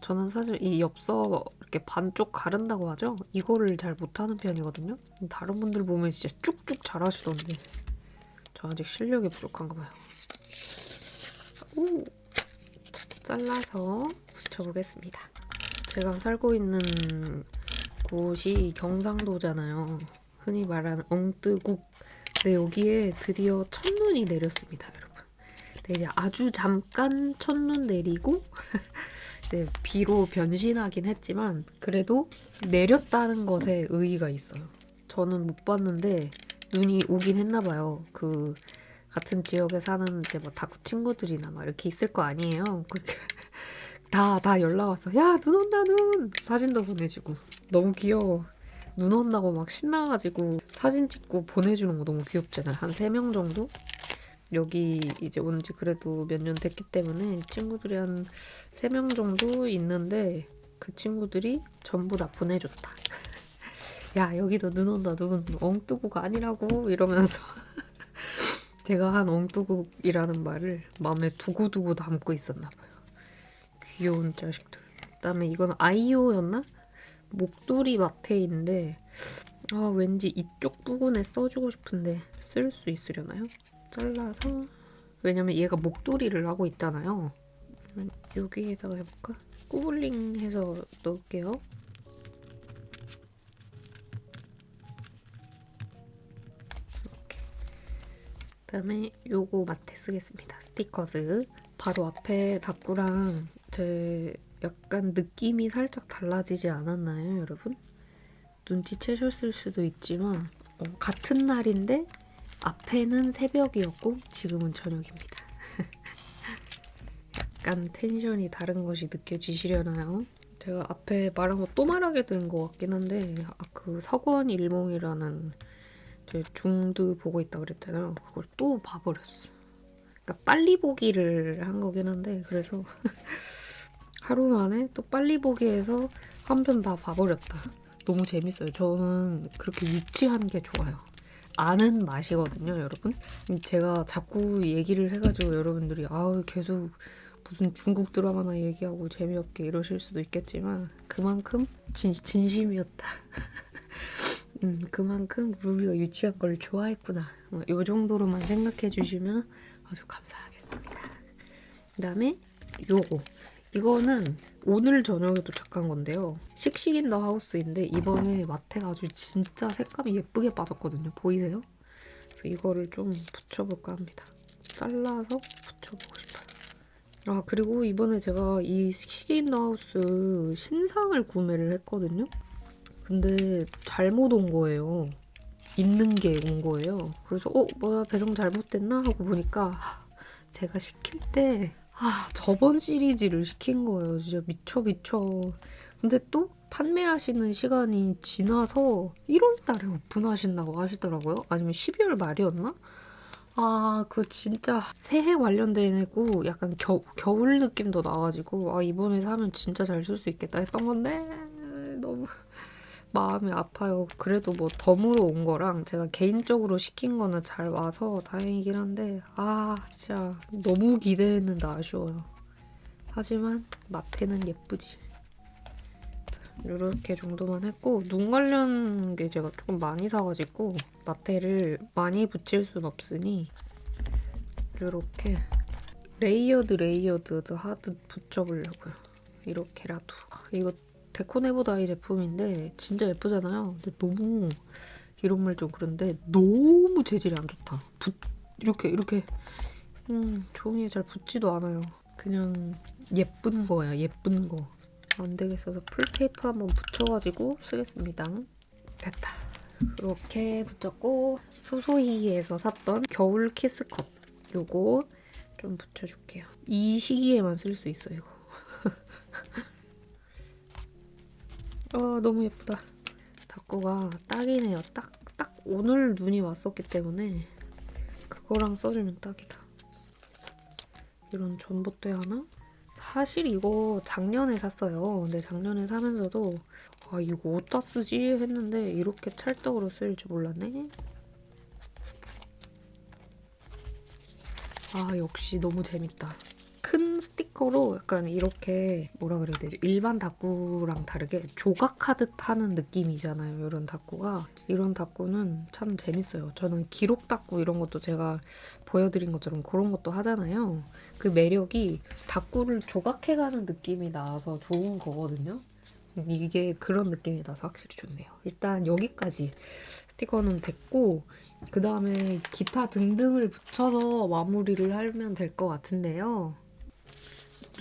저는 사실 이 엽서 이렇게 반쪽 가른다고 하죠? 이거를 잘 못하는 편이거든요? 다른 분들 보면 진짜 쭉쭉 잘하시던데 저 아직 실력이 부족한가 봐요. 오! 잘라서 붙여보겠습니다. 제가 살고 있는 곳이 경상도잖아요. 흔히 말하는 엉뜨국. 근데 여기에 드디어 첫눈이 내렸습니다, 여러분. 근데 이제 아주 잠깐 첫눈 내리고 이제 비로 변신하긴 했지만 그래도 내렸다는 것에 의의가 있어요. 저는 못 봤는데 눈이 오긴 했나 봐요. 그 같은 지역에 사는 이제 뭐 다구 친구들이나 막 이렇게 있을 거 아니에요. 그렇게 다 연락 와서 야, 눈 온다 눈! 사진도 보내주고 너무 귀여워. 눈 온다고 막 신나가지고 사진 찍고 보내주는 거 너무 귀엽잖아요. 한 3명 정도? 여기 이제 온 지 그래도 몇 년 됐기 때문에 친구들이 한 3명 정도 있는데 그 친구들이 전부 다 보내줬다. 야, 여기도 눈 온다 눈, 엉뜨구가 아니라고 이러면서 제가 한 엉뜨국이라는 말을 마음에 두고두고 담고 있었나 봐요. 귀여운 자식들. 그다음에 이건 아이오였나? 목도리 마테인데 아, 왠지 이쪽 부분에 써주고 싶은데 쓸 수 있으려나요? 잘라서, 왜냐면 얘가 목도리를 하고 있잖아요. 여기에다가 해볼까? 꾸블링해서 넣을게요. 이렇게. 그다음에 요거 마테 쓰겠습니다. 스티커스. 바로 앞에 다꾸랑 제 약간 느낌이 살짝 달라지지 않았나요, 여러분? 눈치채셨을 수도 있지만 같은 날인데 앞에는 새벽이었고 지금은 저녁입니다. 약간 텐션이 다른 것이 느껴지시려나요? 제가 앞에 말한 거 또 말하게 된 것 같긴 한데 그 석원 일몽이라는 제 중드 보고 있다 그랬잖아요. 그걸 또 봐버렸어. 그러니까 빨리 보기를 한 거긴 한데 그래서 하루 만에 또 빨리 보기에서 한 편 다 봐버렸다. 너무 재밌어요. 저는 그렇게 유치한 게 좋아요. 아는 맛이거든요, 여러분. 제가 자꾸 얘기를 해가지고 여러분들이 아우 계속 무슨 중국 드라마나 얘기하고 재미없게 이러실 수도 있겠지만 그만큼 진심이었다. 그만큼 루비가 유치한 걸 좋아했구나. 이 정도로만 생각해 주시면 아주 감사하겠습니다. 그 다음에 요거. 이거는 오늘 저녁에 도착한 건데요. 씩씩 인 더 하우스인데 이번에 마테가 아주 진짜 색감이 예쁘게 빠졌거든요. 보이세요? 그래서 이거를 좀 붙여볼까 합니다. 잘라서 붙여보고 싶어요. 그리고 이번에 제가 이 씩씩 인 더 하우스 신상을 구매를 했거든요. 근데 잘못 온 거예요. 있는 게 온 거예요. 그래서 뭐야 배송 잘못됐나? 하고 보니까 제가 시킬 때 저번 시리즈를 시킨 거예요. 진짜 미쳐. 근데 또 판매하시는 시간이 지나서 1월 달에 오픈하신다고 하시더라고요. 아니면 12월 말이었나? 그 진짜 새해 관련된 애고 약간 겨울 느낌도 나가지고 이번에 사면 진짜 잘 쓸 수 있겠다 했던 건데 너무 마음이 아파요. 그래도 뭐 덤으로 온 거랑 제가 개인적으로 시킨 거는 잘 와서 다행이긴 한데 진짜 너무 기대했는데 아쉬워요. 하지만 마테는 예쁘지. 이렇게 정도만 했고 눈 관련 게 제가 조금 많이 사가지고 마테를 많이 붙일 순 없으니 이렇게 레이어드 하듯 붙여보려고요. 이렇게라도. 이거 데코네보다이 제품인데 진짜 예쁘잖아요. 근데 너무 이런 말 좀 그런데 너무 재질이 안 좋다. 이렇게 종이에 잘 붙지도 않아요. 그냥 예쁜 거야. 예쁜 거. 안 되겠어서 풀테이프 한번 붙여가지고 쓰겠습니다. 됐다. 이렇게 붙였고 소소히에서 샀던 겨울 키스컵 요거 좀 붙여줄게요. 이 시기에만 쓸 수 있어 이거. 너무 예쁘다. 다꾸가 딱이네요. 딱 오늘 눈이 왔었기 때문에 그거랑 써주면 딱이다. 이런 전봇대 하나? 사실 이거 작년에 샀어요. 근데 작년에 사면서도 이거 어디다 쓰지? 했는데 이렇게 찰떡으로 쓰일 줄 몰랐네. 역시 너무 재밌다. 큰 스티커로 약간 이렇게 뭐라 그래야 되지? 일반 다꾸랑 다르게 조각하듯 하는 느낌이잖아요. 이런 다꾸가. 이런 다꾸는 참 재밌어요. 저는 기록 다꾸 이런 것도 제가 보여드린 것처럼 그런 것도 하잖아요. 그 매력이 다꾸를 조각해가는 느낌이 나서 좋은 거거든요. 이게 그런 느낌이 나서 확실히 좋네요. 일단 여기까지 스티커는 됐고 그 다음에 기타 등등을 붙여서 마무리를 하면 될 것 같은데요.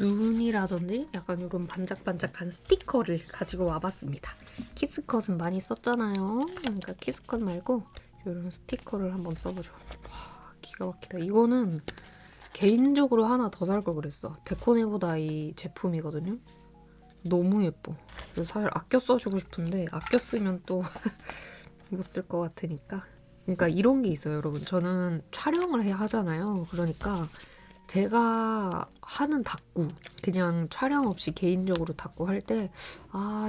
눈이라든지 약간 이런 반짝반짝한 스티커를 가지고 와봤습니다. 키스컷은 많이 썼잖아요. 그러니까 키스컷 말고 이런 스티커를 한번 써보죠. 기가 막히다. 이거는 개인적으로 하나 더 살 걸 그랬어. 데코네보다이 제품이거든요. 너무 예뻐. 사실 아껴 써주고 싶은데 아껴 쓰면 또 못 쓸 것 같으니까. 그러니까 이런 게 있어요, 여러분. 저는 촬영을 해야 하잖아요. 그러니까 제가 하는 다꾸, 그냥 촬영 없이 개인적으로 다꾸 할 때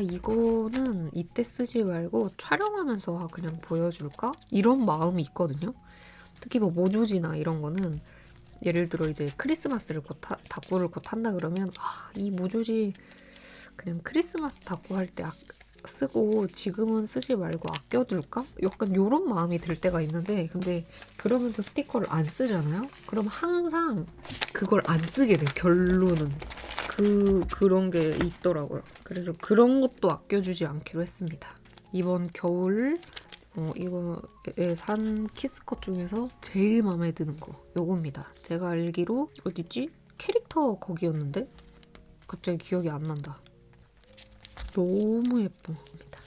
이거는 이때 쓰지 말고 촬영하면서 그냥 보여줄까? 이런 마음이 있거든요. 특히 뭐 모조지나 이런 거는 예를 들어 이제 크리스마스를 다꾸를 곧 한다 그러면 이 모조지 그냥 크리스마스 다꾸 할 때 쓰고 지금은 쓰지 말고 아껴둘까? 약간 이런 마음이 들 때가 있는데 근데 그러면서 스티커를 안 쓰잖아요? 그럼 항상 그걸 안 쓰게 돼, 결론은. 그런 게 있더라고요. 그래서 그런 것도 아껴주지 않기로 했습니다. 이번 겨울 이거에 산 키스컷 중에서 제일 마음에 드는 거 요겁니다. 제가 알기로 어디지? 캐릭터 거기였는데? 갑자기 기억이 안 난다. 너무 예쁩니다.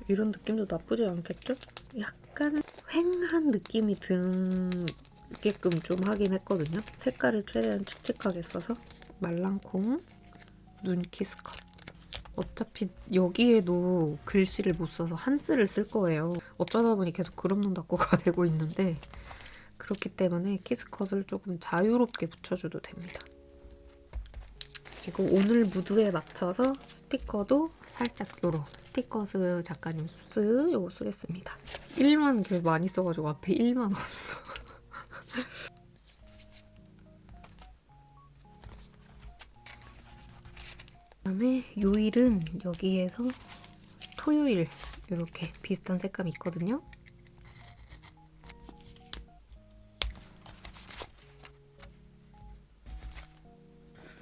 이런 느낌도 나쁘지 않겠죠? 약간 휑한 느낌이 들게끔 좀 하긴 했거든요. 색깔을 최대한 칙칙하게 써서. 말랑콩 눈 키스 컷. 어차피 여기에도 글씨를 못 써서 한스를 쓸 거예요. 어쩌다 보니 계속 글 없는 닦고가 되고 있는데 그렇기 때문에 키스컷을 조금 자유롭게 붙여줘도 됩니다. 그리고 오늘 무드에 맞춰서 스티커도 살짝 요런 스티커스 작가님 수스 요거 쓰겠습니다. 1만 개 많이 써가지고 앞에 1만 없어. 그다음에 요일은 여기에서 토요일 이렇게 비슷한 색감이 있거든요.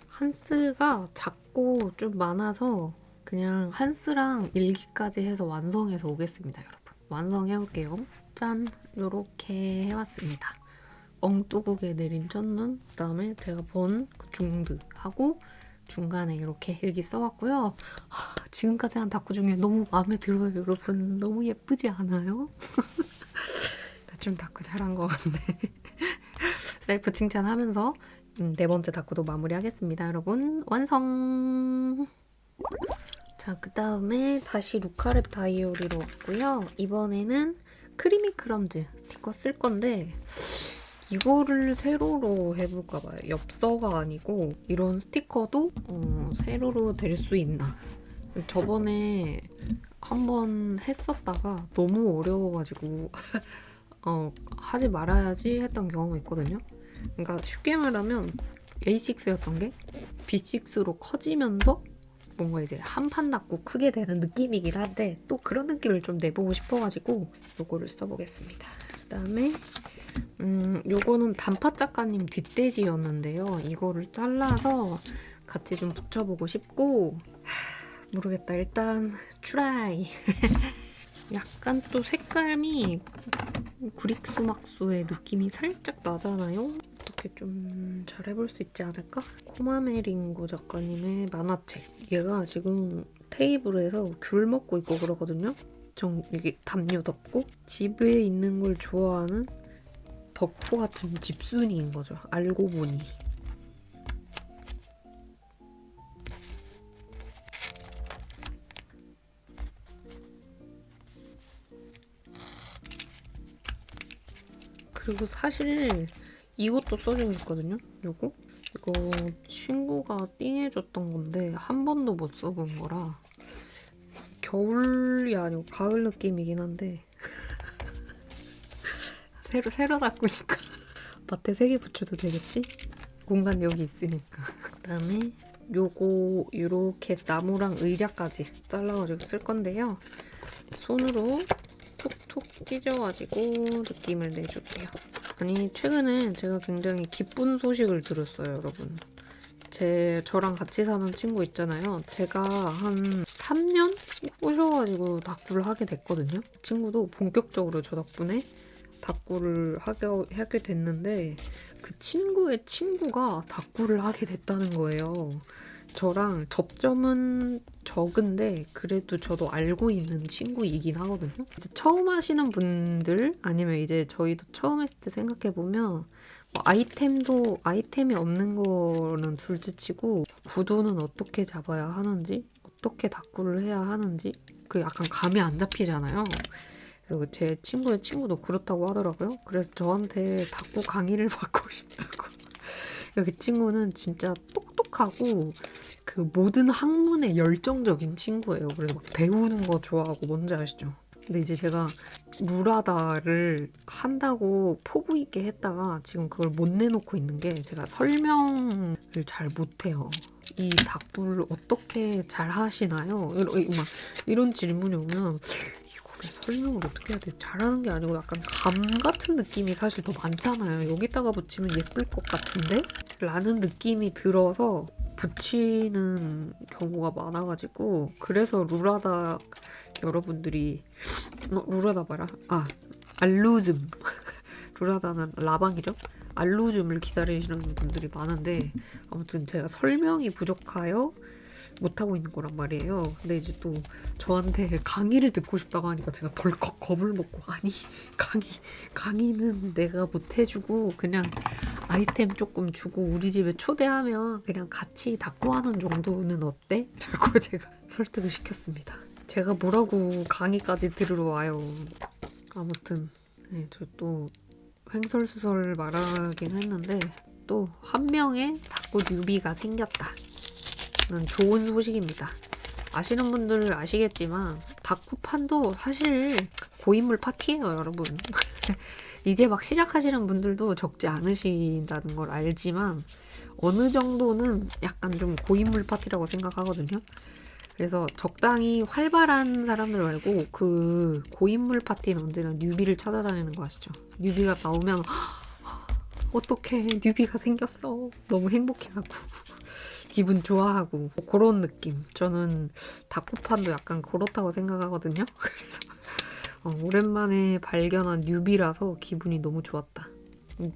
한스가 작고 좀 많아서 그냥 한스랑 일기까지 해서 완성해서 오겠습니다, 여러분. 완성해올게요. 짠! 요렇게 해왔습니다. 엉뚜국에 내린 첫눈, 그 다음에 제가 본 중드하고 중간에 이렇게 일기 써왔고요. 지금까지 한 다꾸 중에 너무 마음에 들어요, 여러분. 너무 예쁘지 않아요? 나 좀 다꾸 잘한 것 같네. 셀프 칭찬하면서 네 번째 다꾸도 마무리하겠습니다, 여러분. 완성! 자, 그 다음에 다시 루카랩 다이어리로 왔고요. 이번에는 크리미 크럼즈 스티커 쓸 건데 이거를 세로로 해볼까 봐요. 엽서가 아니고 이런 스티커도 세로로 될 수 있나. 저번에 한번 했었다가 너무 어려워가지고 하지 말아야지 했던 경험이 있거든요. 그러니까 쉽게 말하면 A6였던 게 B6로 커지면서 뭔가 이제 한판 닫고 크게 되는 느낌이긴 한데 또 그런 느낌을 좀 내보고 싶어가지고 요거를 써보겠습니다. 그다음에 요거는 단팥 작가님 뒷돼지였는데요. 이거를 잘라서 같이 좀 붙여보고 싶고 모르겠다. 일단 트라이. 약간 또 색감이 구릭수막수의 느낌이 살짝 나잖아요. 어떻게 좀 잘 해볼 수 있지 않을까? 코마메링고 작가님의 만화책. 얘가 지금 테이블에서 귤 먹고 있고 그러거든요. 이게 담요 덮고 집에 있는 걸 좋아하는 덕후 같은 집순이인 거죠. 알고 보니. 그리고 사실 이것도 써주고 싶거든요. 이거 친구가 띵해줬던 건데 한 번도 못 써본 거라 겨울이 아니고 가을 느낌이긴 한데 새로 닦으니까 밭에 3개 붙여도 되겠지? 공간 여기 있으니까. 그다음에 요거 이렇게 나무랑 의자까지 잘라가지고 쓸 건데요. 손으로 톡톡 찢어가지고 느낌을 내줄게요. 아니 최근에 제가 굉장히 기쁜 소식을 들었어요, 여러분. 저랑 같이 사는 친구 있잖아요. 제가 한 3년 꼬셔가지고 닭구를 하게 됐거든요. 그 친구도 본격적으로 저 덕분에 닭구를 하게 됐는데 그 친구의 친구가 닭구를 하게 됐다는 거예요. 저랑 접점은 적은데 그래도 저도 알고 있는 친구이긴 하거든요. 이제 처음 하시는 분들 아니면 이제 저희도 처음 했을 때 생각해보면 뭐 아이템이 없는 거는 둘째치고 구도는 어떻게 잡아야 하는지 어떻게 닭구를 해야 하는지 그 약간 감이 안 잡히잖아요. 그리고 제 친구의 친구도 그렇다고 하더라고요. 그래서 저한테 닭구 강의를 받고 싶다고. 그 친구는 진짜 똑똑하고 그 모든 학문에 열정적인 친구예요. 그래서 막 배우는 거 좋아하고 뭔지 아시죠? 근데 이제 제가 루라다를 한다고 포부 있게 했다가 지금 그걸 못 내놓고 있는 게 제가 설명을 잘 못해요. 이 닭불을 어떻게 잘 하시나요? 이런 질문이 오면 이거를 설명을 어떻게 해야 돼? 잘하는 게 아니고 약간 감 같은 느낌이 사실 더 많잖아요. 여기다가 붙이면 예쁠 것 같은데? 라는 느낌이 들어서 붙이는 경우가 많아가지고 그래서 루라다 여러분들이 루라다 봐라. 알루즘 루라다는 라방이죠. 알루즘을 기다리시는 분들이 많은데 아무튼 제가 설명이 부족하여 못하고 있는 거란 말이에요. 근데 이제 또 저한테 강의를 듣고 싶다고 하니까 제가 덜컥 겁을 먹고, 아니 강의는 내가 못 해주고 그냥 아이템 조금 주고 우리 집에 초대하면 그냥 같이 닭구하는 정도는 어때? 라고 제가 설득을 시켰습니다. 제가 뭐라고 강의까지 들으러 와요. 아무튼 네, 저 또 횡설수설 말하긴 했는데 또 한 명의 닭구 뉴비가 생겼다. 좋은 소식입니다. 아시는 분들 아시겠지만 닭구판도 사실 고인물 파티예요, 여러분. 이제 막 시작하시는 분들도 적지 않으신다는 걸 알지만 어느 정도는 약간 좀 고인물 파티라고 생각하거든요. 그래서 적당히 활발한 사람들 말고 그 고인물 파티는 언제나 뉴비를 찾아다니는 거 아시죠? 뉴비가 나오면 어떡해, 뉴비가 생겼어. 너무 행복해하고 기분 좋아하고 뭐 그런 느낌. 저는 닭구판도 약간 그렇다고 생각하거든요. 그래서 오랜만에 발견한 뉴비라서 기분이 너무 좋았다.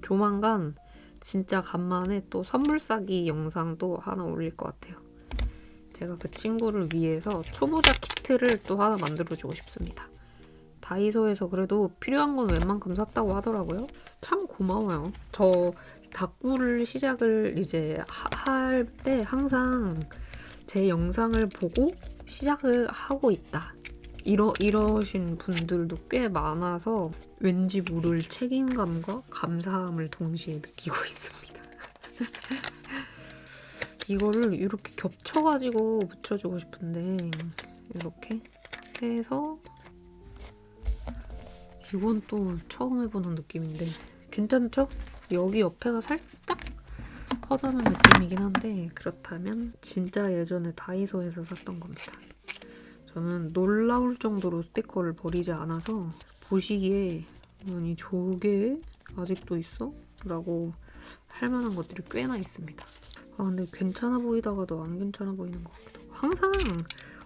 조만간 진짜 간만에 또 선물 싸기 영상도 하나 올릴 것 같아요. 제가 그 친구를 위해서 초보자 키트를 또 하나 만들어주고 싶습니다. 다이소에서 그래도 필요한 건 웬만큼 샀다고 하더라고요. 참 고마워요. 저 닭구를 시작을 이제 할 때 항상 제 영상을 보고 시작을 하고 있다. 이러신 분들도 꽤 많아서 왠지 모를 책임감과 감사함을 동시에 느끼고 있습니다. 이거를 이렇게 겹쳐가지고 붙여주고 싶은데 이렇게 해서 이건 또 처음 해보는 느낌인데 괜찮죠? 여기 옆에가 살짝 퍼져는 느낌이긴 한데 그렇다면 진짜 예전에 다이소에서 샀던 겁니다. 저는 놀라울 정도로 스티커를 버리지 않아서 보시기에 아니 저게 아직도 있어? 라고 할 만한 것들이 꽤나 있습니다. 근데 괜찮아 보이다가도 안 괜찮아 보이는 것 같기도 하고 항상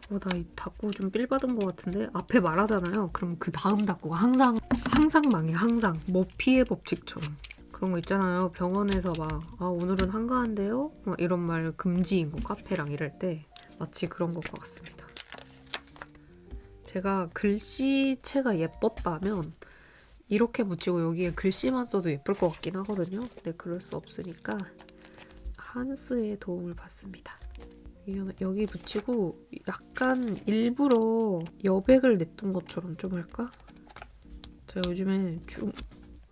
나 이 닭구 좀 삘 받은 것 같은데 앞에 말하잖아요. 그럼 그 다음 닭구가 항상 망해. 항상 머피의 법칙처럼 그런 거 있잖아요. 병원에서 막 오늘은 한가한데요? 막 이런 말 금지인 거 카페랑 이럴 때 마치 그런 것 같습니다. 제가 글씨체가 예뻤다면 이렇게 붙이고 여기에 글씨만 써도 예쁠 것 같긴 하거든요. 근데 그럴 수 없으니까 한스의 도움을 받습니다. 여기 붙이고 약간 일부러 여백을 냅둔 것처럼 좀 할까? 제가 요즘에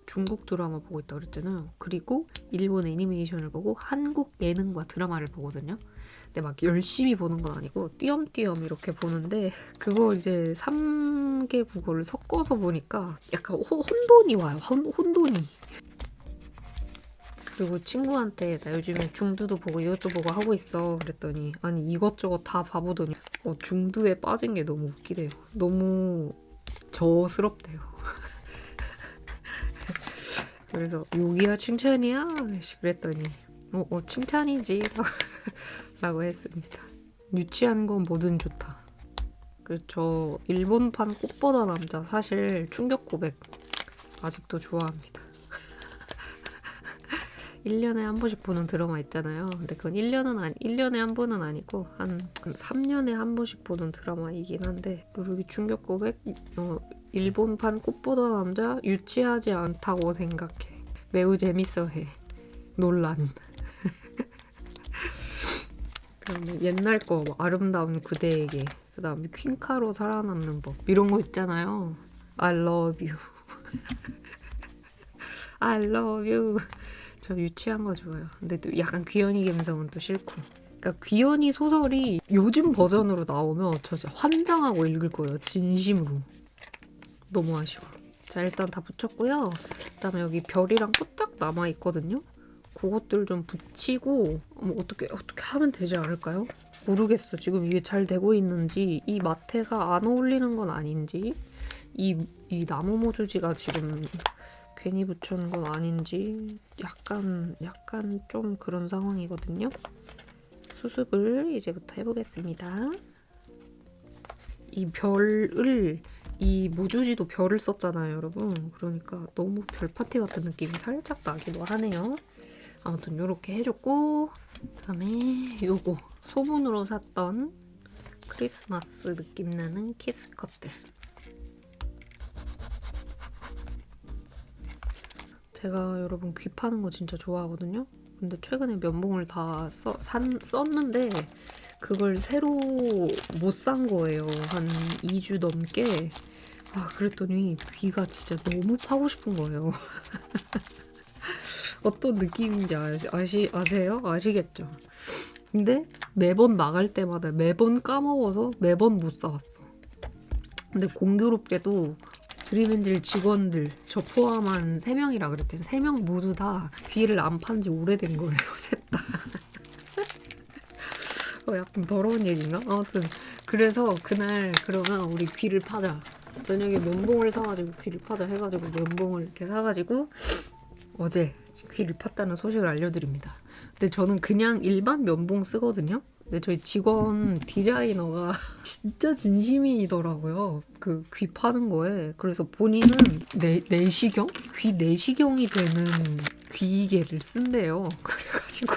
중국 드라마 보고 있다고 그랬잖아요. 그리고 일본 애니메이션을 보고 한국 예능과 드라마를 보거든요. 근데 막 열심히 보는 건 아니고 띄엄띄엄 이렇게 보는데 그거 이제 3개 국어를 섞어서 보니까 약간 혼돈이 와요. 혼돈이. 그리고 친구한테 나 요즘에 중두도 보고 이것도 보고 하고 있어 그랬더니 아니 이것저것 다 봐보더니 중두에 빠진 게 너무 웃기대요. 너무 저스럽대요. 그래서 욕이야 칭찬이야? 그랬더니 칭찬이지 라고 했습니다. 유치한 건 뭐든 좋다. 그래서 저 일본판 꽃보다 남자 사실 충격 고백 아직도 좋아합니다. 1년에 한 번씩 보는 드라마 있잖아요. 근데 그건 1년에 한 번은 아니고 한 3년에 한 번씩 보는 드라마이긴 한데 루루비 충격 고백 일본판 꽃보다 남자 유치하지 않다고 생각해. 매우 재밌어해. 논란. 그다음에 옛날 거 아름다운 그대에게 그다음에 퀸카로 살아남는 법 이런 거 있잖아요. I love you. I love you. 저 유치한 거 좋아요. 근데 또 약간 귀연이 감성은 또 싫고. 그러니까 귀연이 소설이 요즘 버전으로 나오면 저 진짜 환장하고 읽을 거예요. 진심으로. 너무 아쉬워. 자 일단 다 붙였고요. 그다음에 여기 별이랑 꽃짝 남아 있거든요. 그것들 좀 붙이고 어떻게 하면 되지 않을까요? 모르겠어. 지금 이게 잘 되고 있는지 이 마테가 안 어울리는 건 아닌지 이 나무 모조지가 지금 괜히 붙여놓은 건 아닌지 약간 좀 그런 상황이거든요. 수습을 이제부터 해보겠습니다. 이 모조지도 별을 썼잖아요, 여러분. 그러니까 너무 별 파티 같은 느낌이 살짝 나기도 하네요. 아무튼 이렇게 해줬고 그다음에 요거 소분으로 샀던 크리스마스 느낌 나는 키스컷들. 제가 여러분 귀 파는 거 진짜 좋아하거든요. 근데 최근에 면봉을 다 썼는데 그걸 새로 못 산 거예요. 한 2주 넘게. 그랬더니 귀가 진짜 너무 파고 싶은 거예요. 어떤 느낌인지 아세요? 아시겠죠? 근데 매번 나갈 때마다 매번 까먹어서 매번 못 사왔어. 근데 공교롭게도 드림엔젤 직원들 저 포함한 3명이라 그랬더니 3명 모두 다 귀를 안 판 지 오래된 거예요. 셋 다. 약간 더러운 얘기인가? 아무튼 그래서 그날 그러면 우리 귀를 파자. 저녁에 면봉을 사가지고 귀를 파자 해가지고 면봉을 이렇게 사가지고 어제 귀를 팠다는 소식을 알려드립니다. 근데 저는 그냥 일반 면봉 쓰거든요. 근데 저희 직원 디자이너가 진짜 진심이더라고요. 그 귀 파는 거에. 그래서 본인은 내시경? 귀 내시경이 되는 귀이개를 쓴대요. 그래가지고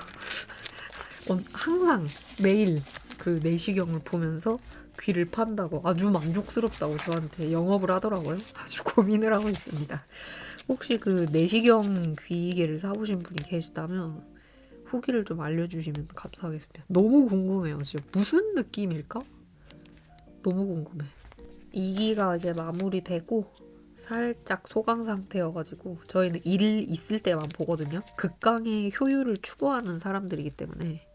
항상 매일 그 내시경을 보면서 귀를 판다고 아주 만족스럽다고 저한테 영업을 하더라고요. 아주 고민을 하고 있습니다. 혹시 그 내시경 귀이개를 사보신 분이 계시다면 후기를 좀 알려주시면 감사하겠습니다. 너무 궁금해요. 지금 무슨 느낌일까? 너무 궁금해. 2기가 이제 마무리되고 살짝 소강 상태여가지고 저희는 일 있을 때만 보거든요. 극강의 효율을 추구하는 사람들이기 때문에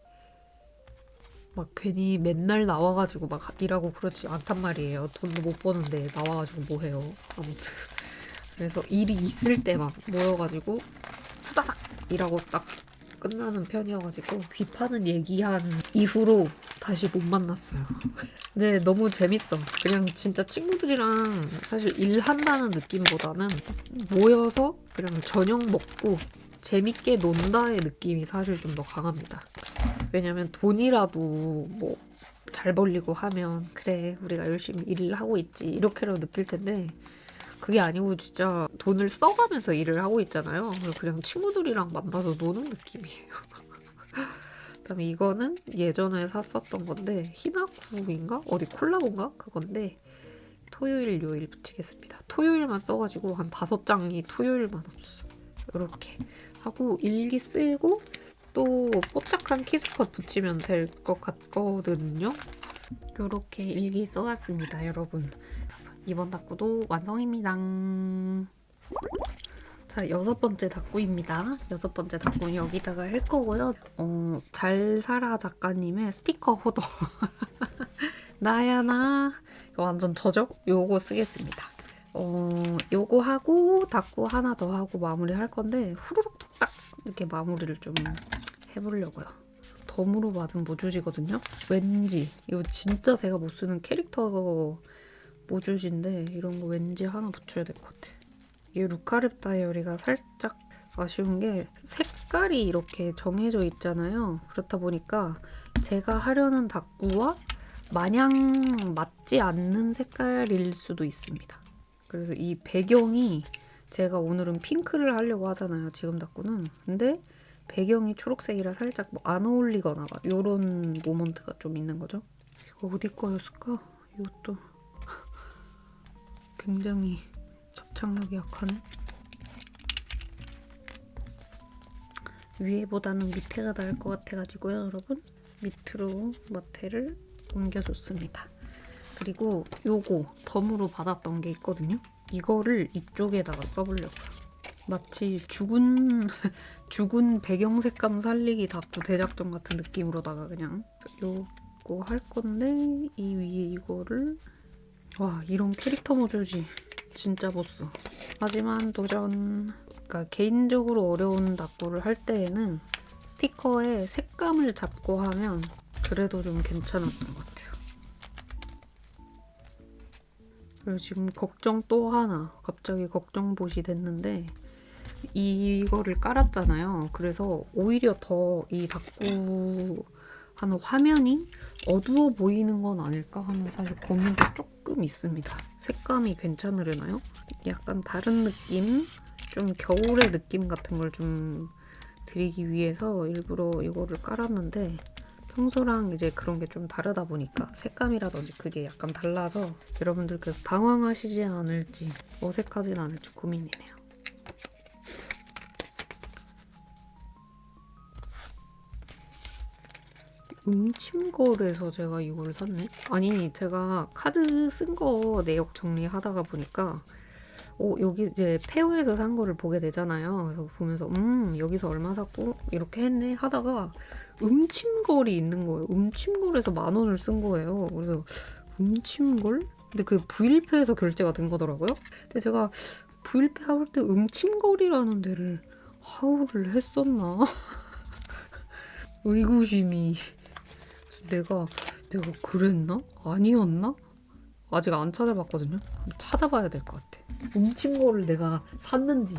막 괜히 맨날 나와가지고 막 일하고 그렇지 않단 말이에요. 돈도 못 버는데 나와가지고 뭐 해요. 아무튼 그래서 일이 있을 때만 모여가지고 후다닥 일하고 딱 끝나는 편이어가지고 귀 파는 얘기한 이후로 다시 못 만났어요. 근데 너무 재밌어. 그냥 진짜 친구들이랑 사실 일한다는 느낌보다는 모여서 그냥 저녁 먹고 재밌게 논다의 느낌이 사실 좀 더 강합니다. 왜냐면 돈이라도 뭐 잘 벌리고 하면 그래 우리가 열심히 일을 하고 있지 이렇게라도 느낄 텐데 그게 아니고 진짜 돈을 써가면서 일을 하고 있잖아요. 그냥 친구들이랑 만나서 노는 느낌이에요. 그다음에 이거는 예전에 샀었던 건데 히나쿠인가? 어디 콜라보인가? 그건데 토요일 요일 붙이겠습니다. 토요일만 써가지고 한 5장이 토요일만 없어. 이렇게 하고 일기 쓰고 또 뽀짝한 키스컷 붙이면 될 것 같거든요. 이렇게 일기 써왔습니다, 여러분. 이번 다꾸도 완성입니다. 자, 6번째 다꾸입니다. 6번째 다꾸는 여기다가 할 거고요. 잘 살아 작가님의 스티커 호더. 나야 나. 이거 완전 저죠? 요거 쓰겠습니다. 요거 하고 다꾸 하나 더 하고 마무리 할 건데 후루룩 뚝딱 이렇게 마무리를 좀 해보려고요. 덤으로 받은 모조지거든요. 왠지 이거 진짜 제가 못 쓰는 캐릭터 모조지인데 이런 거 왠지 하나 붙여야 될 것 같아. 이게 루카랩 다이어리가 살짝 아쉬운 게 색깔이 이렇게 정해져 있잖아요. 그렇다 보니까 제가 하려는 다꾸와 마냥 맞지 않는 색깔일 수도 있습니다. 그래서 이 배경이 제가 오늘은 핑크를 하려고 하잖아요. 지금 다꾸는. 근데 배경이 초록색이라 살짝 뭐 안 어울리거나 막 이런 모먼트가 좀 있는 거죠. 이거 어디 거였을까? 이것도 굉장히 접착력이 약하네. 위에보다는 밑에가 나을 것 같아가지고요, 여러분. 밑으로 마테를 옮겨줬습니다. 그리고 요거 덤으로 받았던 게 있거든요. 이거를 이쪽에다가 써보려고요. 마치 죽은 배경 색감 살리기 다꾸 대작전 같은 느낌으로다가 그냥 요거 할 건데 이 위에 이거를 와 이런 캐릭터 모조지 진짜 못 써. 하지만 도전. 그러니까 개인적으로 어려운 다꾸를 할 때에는 스티커의 색감을 잡고 하면 그래도 좀 괜찮았던 것 같아요. 그리고 지금 걱정 또 하나. 갑자기 걱정봇이 됐는데 이거를 깔았잖아요. 그래서 오히려 더 이 다꾸 하는 화면이 어두워 보이는 건 아닐까 하는 사실 고민도 조금 있습니다. 색감이 괜찮으려나요? 약간 다른 느낌? 좀 겨울의 느낌 같은 걸 좀 드리기 위해서 일부러 이거를 깔았는데 평소랑 이제 그런 게 좀 다르다 보니까 색감이라든지 그게 약간 달라서 여러분들께서 당황하시지 않을지 어색하진 않을지 고민이네요. 음침걸에서 제가 이걸 샀네? 아니 제가 카드 쓴 거 내역 정리하다가 보니까 여기 이제 페어에서 산 거를 보게 되잖아요. 그래서 보면서 여기서 얼마 샀고 이렇게 했네 하다가 음침걸이 있는 거예요. 음침걸에서 10,000원을 쓴 거예요. 그래서 음침걸? 근데 그게 부일패에서 결제가 된 거더라고요. 근데 제가 부일패 하울 때 음침걸이라는 데를 하울을 했었나? 의구심이 내가 그랬나? 아니었나? 아직 안 찾아봤거든요. 찾아봐야 될 것 같아. 음침거를 내가 샀는지.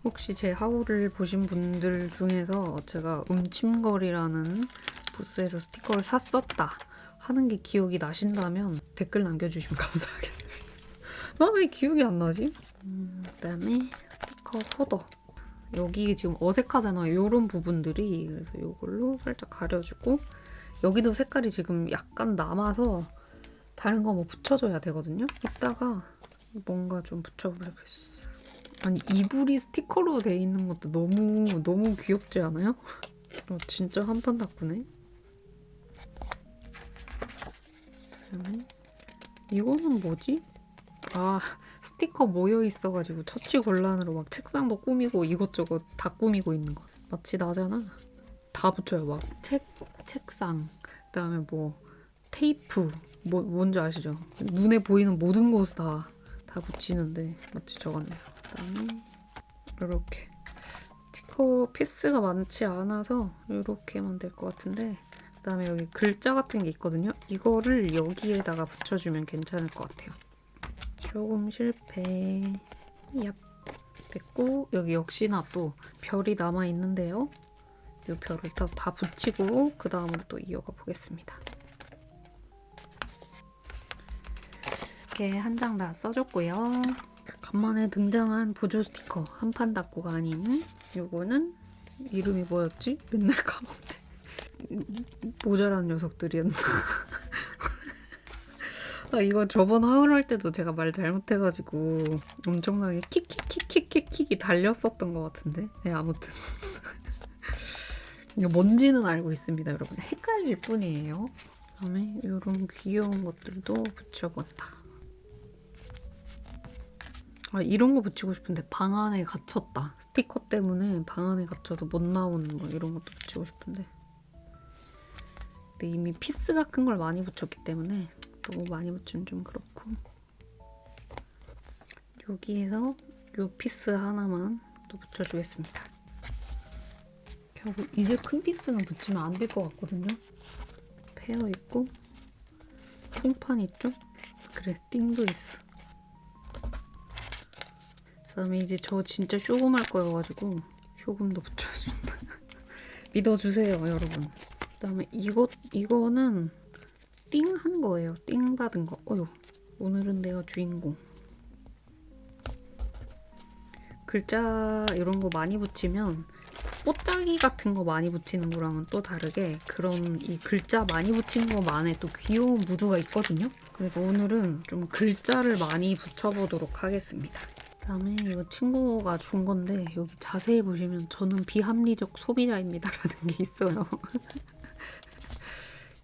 혹시 제 하울을 보신 분들 중에서 제가 음침걸이라는 부스에서 스티커를 샀었다 하는 게 기억이 나신다면 댓글 남겨주시면 감사하겠습니다. 나 왜 기억이 안 나지? 그다음에 스티커 호더. 여기 지금 어색하잖아요. 이런 부분들이. 그래서 이걸로 살짝 가려주고 여기도 색깔이 지금 약간 남아서 다른 거 뭐 붙여줘야 되거든요. 이따가 뭔가 좀 붙여보려겠어. 아니 이불이 스티커로 돼 있는 것도 너무 귀엽지 않아요? 진짜 한판 닦구네. 그다음에 이거는 뭐지? 아 스티커 모여 있어가지고 처치곤란으로 막 책상도 꾸미고 이것저것 다 꾸미고 있는 거. 마치 나잖아. 다 붙여요. 막 책상, 그다음에 뭐 테이프, 뭔지 아시죠? 눈에 보이는 모든 곳 다 붙이는데 마치 저 같네요. 그다음에 이렇게 스티커 피스가 많지 않아서 이렇게만 될 것 같은데 그다음에 여기 글자 같은 게 있거든요. 이거를 여기에다가 붙여주면 괜찮을 것 같아요. 조금 실패. 얍. 됐고 여기 역시나 또 별이 남아 있는데요. 이 별을 다 붙이고 그 다음으로 또 이어가 보겠습니다. 이렇게 한 장 다 써줬고요. 간만에 등장한 보조 스티커 한판 닦고가 아닌 요거는 이름이 뭐였지? 맨날 까먹네. 모자란 녀석들이었나? 이거 저번 하울할 때도 제가 말 잘못해가지고 엄청나게 킥이 달렸었던 것 같은데. 네, 아무튼 이거 뭔지는 알고 있습니다, 여러분. 헷갈릴 뿐이에요. 그다음에 이런 귀여운 것들도 붙여본다. 이런 거 붙이고 싶은데 방 안에 갇혔다. 스티커 때문에 방 안에 갇혀도 못 나오는 거 이런 것도 붙이고 싶은데 근데 이미 피스가 큰 걸 많이 붙였기 때문에 너무 많이 붙이면 좀 그렇고 여기에서 요 피스 하나만 또 붙여주겠습니다. 결국 이제 큰 피스는 붙이면 안 될 것 같거든요. 페어 있고 통판 있죠? 그래, 띵도 있어. 그다음에 이제 저 진짜 쇼금할 거여가지고 쇼금도 붙여준다. 믿어주세요, 여러분. 그다음에 이거는 띵 한 거예요. 띵 받은 거. 오늘은 내가 주인공. 글자 이런 거 많이 붙이면 꽃자기 같은 거 많이 붙이는 거랑은 또 다르게 그런 이 글자 많이 붙인 거만의 또 귀여운 무드가 있거든요. 그래서 오늘은 좀 글자를 많이 붙여보도록 하겠습니다. 그다음에 이거 친구가 준 건데 여기 자세히 보시면 저는 비합리적 소비자입니다라는 게 있어요.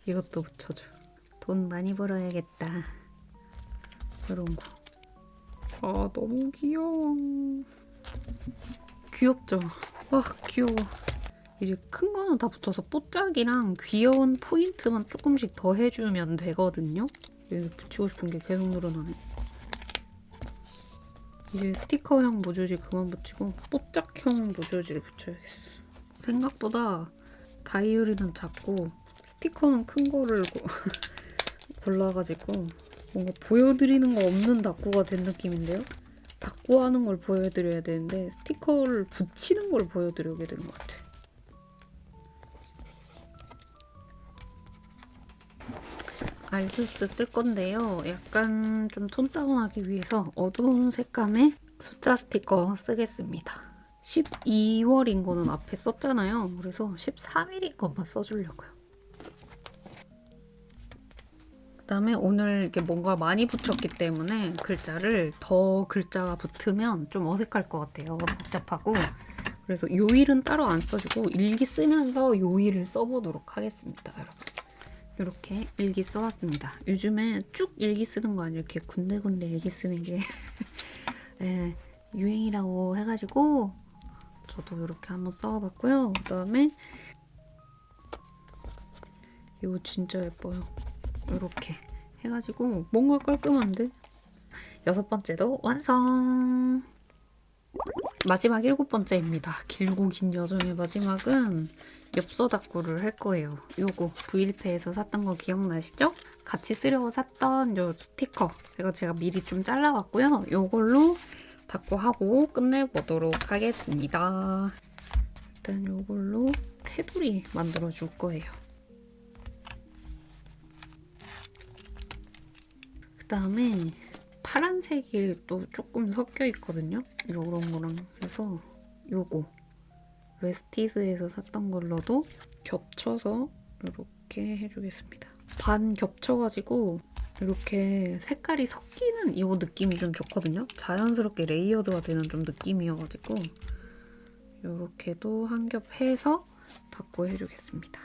이것도 붙여줘. 돈 많이 벌어야겠다. 이런 거. 너무 귀여워. 귀엽죠? 귀여워. 이제 큰 거는 다 붙여서 뽀짝이랑 귀여운 포인트만 조금씩 더 해주면 되거든요. 여기 붙이고 싶은 게 계속 늘어나네. 이제 스티커형 모조지 그만 붙이고 뽀짝형 모조지를 붙여야겠어. 생각보다 다이어리는 작고 스티커는 큰 거를 골라가지고 뭔가 보여드리는 거 없는 닦구가 된 느낌인데요? 닦구 하는 걸 보여드려야 되는데 스티커를 붙이는 걸 보여드리게 된 것 같아. 알수스 쓸 건데요. 약간 좀 톤 다운하기 위해서 어두운 색감의 숫자 스티커 쓰겠습니다. 12월인 거는 앞에 썼잖아요. 그래서 13일인 것만 써주려고요. 그다음에 오늘 이렇게 뭔가 많이 붙였기 때문에 글자를 더 글자가 붙으면 좀 어색할 것 같아요. 복잡하고. 그래서 요일은 따로 안 써주고 일기 쓰면서 요일을 써보도록 하겠습니다, 여러분. 이렇게 일기 써왔습니다. 요즘에 쭉 일기 쓰는 거 아니에요. 이렇게 군데군데 일기 쓰는 게 네, 유행이라고 해가지고 저도 이렇게 한번 써봤고요. 그다음에 이거 진짜 예뻐요. 이렇게 해가지고 뭔가 깔끔한데? 6번째도 완성! 마지막 7번째입니다. 길고 긴 여정의 마지막은 엽서 다꾸를 할 거예요. 요거 V일패에서 샀던 거 기억나시죠? 같이 쓰려고 샀던 요 스티커 이거 제가 미리 좀 잘라봤고요. 요걸로 다꾸하고 끝내보도록 하겠습니다. 일단 요걸로 테두리 만들어 줄 거예요. 그 다음에 파란색이 또 조금 섞여 있거든요. 이런 거랑. 그래서 요거 웨스티스에서 샀던 걸로도 겹쳐서 이렇게 해주겠습니다. 반 겹쳐가지고 이렇게 색깔이 섞이는 이 느낌이 좀 좋거든요. 자연스럽게 레이어드가 되는 좀 느낌이어가지고 이렇게도 한 겹 해서 닦고 해주겠습니다.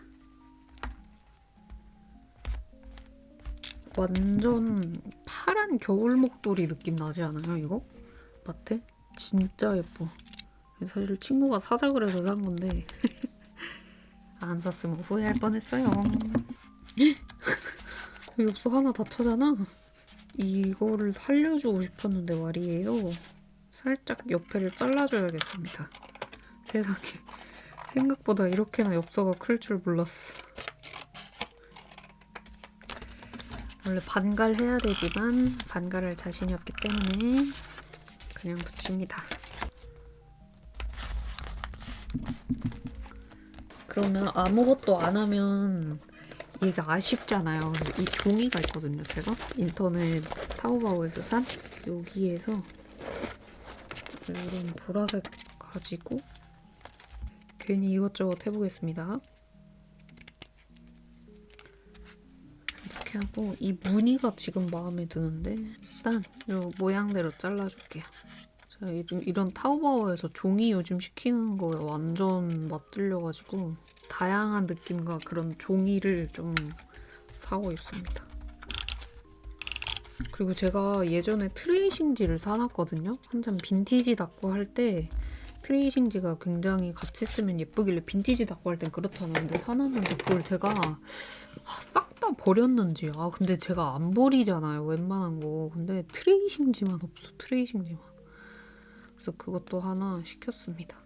완전 파란 겨울 목도리 느낌 나지 않아요, 이거? 마트? 진짜 예뻐. 사실 친구가 사자 그래서 산 건데 안 샀으면 후회할 뻔했어요. 엽서 하나 다쳐잖아. 이거를 살려주고 싶었는데 말이에요. 살짝 옆에를 잘라줘야겠습니다. 세상에 생각보다 이렇게나 엽서가 클 줄 몰랐어. 원래 반갈해야 되지만 반갈할 자신이 없기 때문에 그냥 붙입니다. 그러면 아무것도 안 하면 이게 아쉽잖아요. 이 종이가 있거든요. 제가 인터넷 타오바오에서 산 여기에서 이런 보라색 가지고 괜히 이것저것 해보겠습니다. 이렇게 하고 이 무늬가 지금 마음에 드는데 일단 이 모양대로 잘라줄게요. 제가 이런 타오바오에서 종이 요즘 시키는 거에 완전 맛들려가지고 다양한 느낌과 그런 종이를 좀 사고 있습니다. 그리고 제가 예전에 트레이싱지를 사놨거든요. 한참 빈티지 다꾸 할 때 트레이싱지가 굉장히 같이 쓰면 예쁘길래 빈티지 다꾸 할 땐 그렇잖아요. 근데 사놨는데 그걸 제가 싹 다 버렸는지 근데 제가 안 버리잖아요. 웬만한 거. 근데 트레이싱지만 없어. 트레이싱지만. 그래서 그것도 하나 시켰습니다.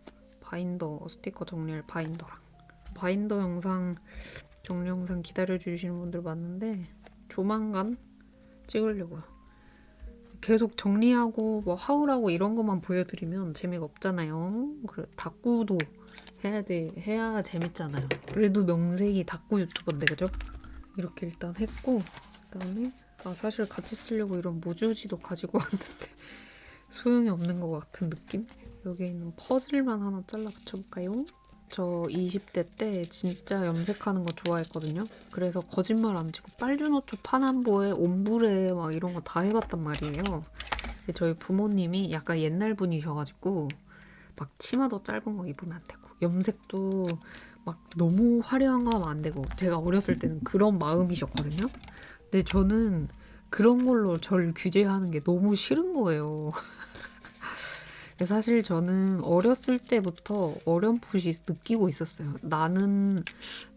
바인더 스티커 정리할 바인더랑. 바인더 영상 정리 영상 기다려주시는 분들 많은데 조만간 찍으려고요. 계속 정리하고 뭐 하울하고 이런 것만 보여드리면 재미가 없잖아요. 그래 다꾸도 해야 재밌잖아요. 그래도 명색이 다꾸 유튜버인데 그죠? 이렇게 일단 했고 그다음에 사실 같이 쓰려고 이런 모주지도 가지고 왔는데 소용이 없는 것 같은 느낌? 여기 있는 퍼즐만 하나 잘라 붙여볼까요? 저 20대 때 진짜 염색하는 거 좋아했거든요. 그래서 거짓말 안 치고 빨주노초 파남보에 옴브레 막 이런 거 다 해봤단 말이에요. 저희 부모님이 약간 옛날 분이셔가지고 막 치마도 짧은 거 입으면 안 되고 염색도 막 너무 화려한 거 하면 안 되고 제가 어렸을 때는 그런 마음이셨거든요. 근데 저는 그런 걸로 절 규제하는 게 너무 싫은 거예요. 사실 저는 어렸을 때부터 어렴풋이 느끼고 있었어요. 나는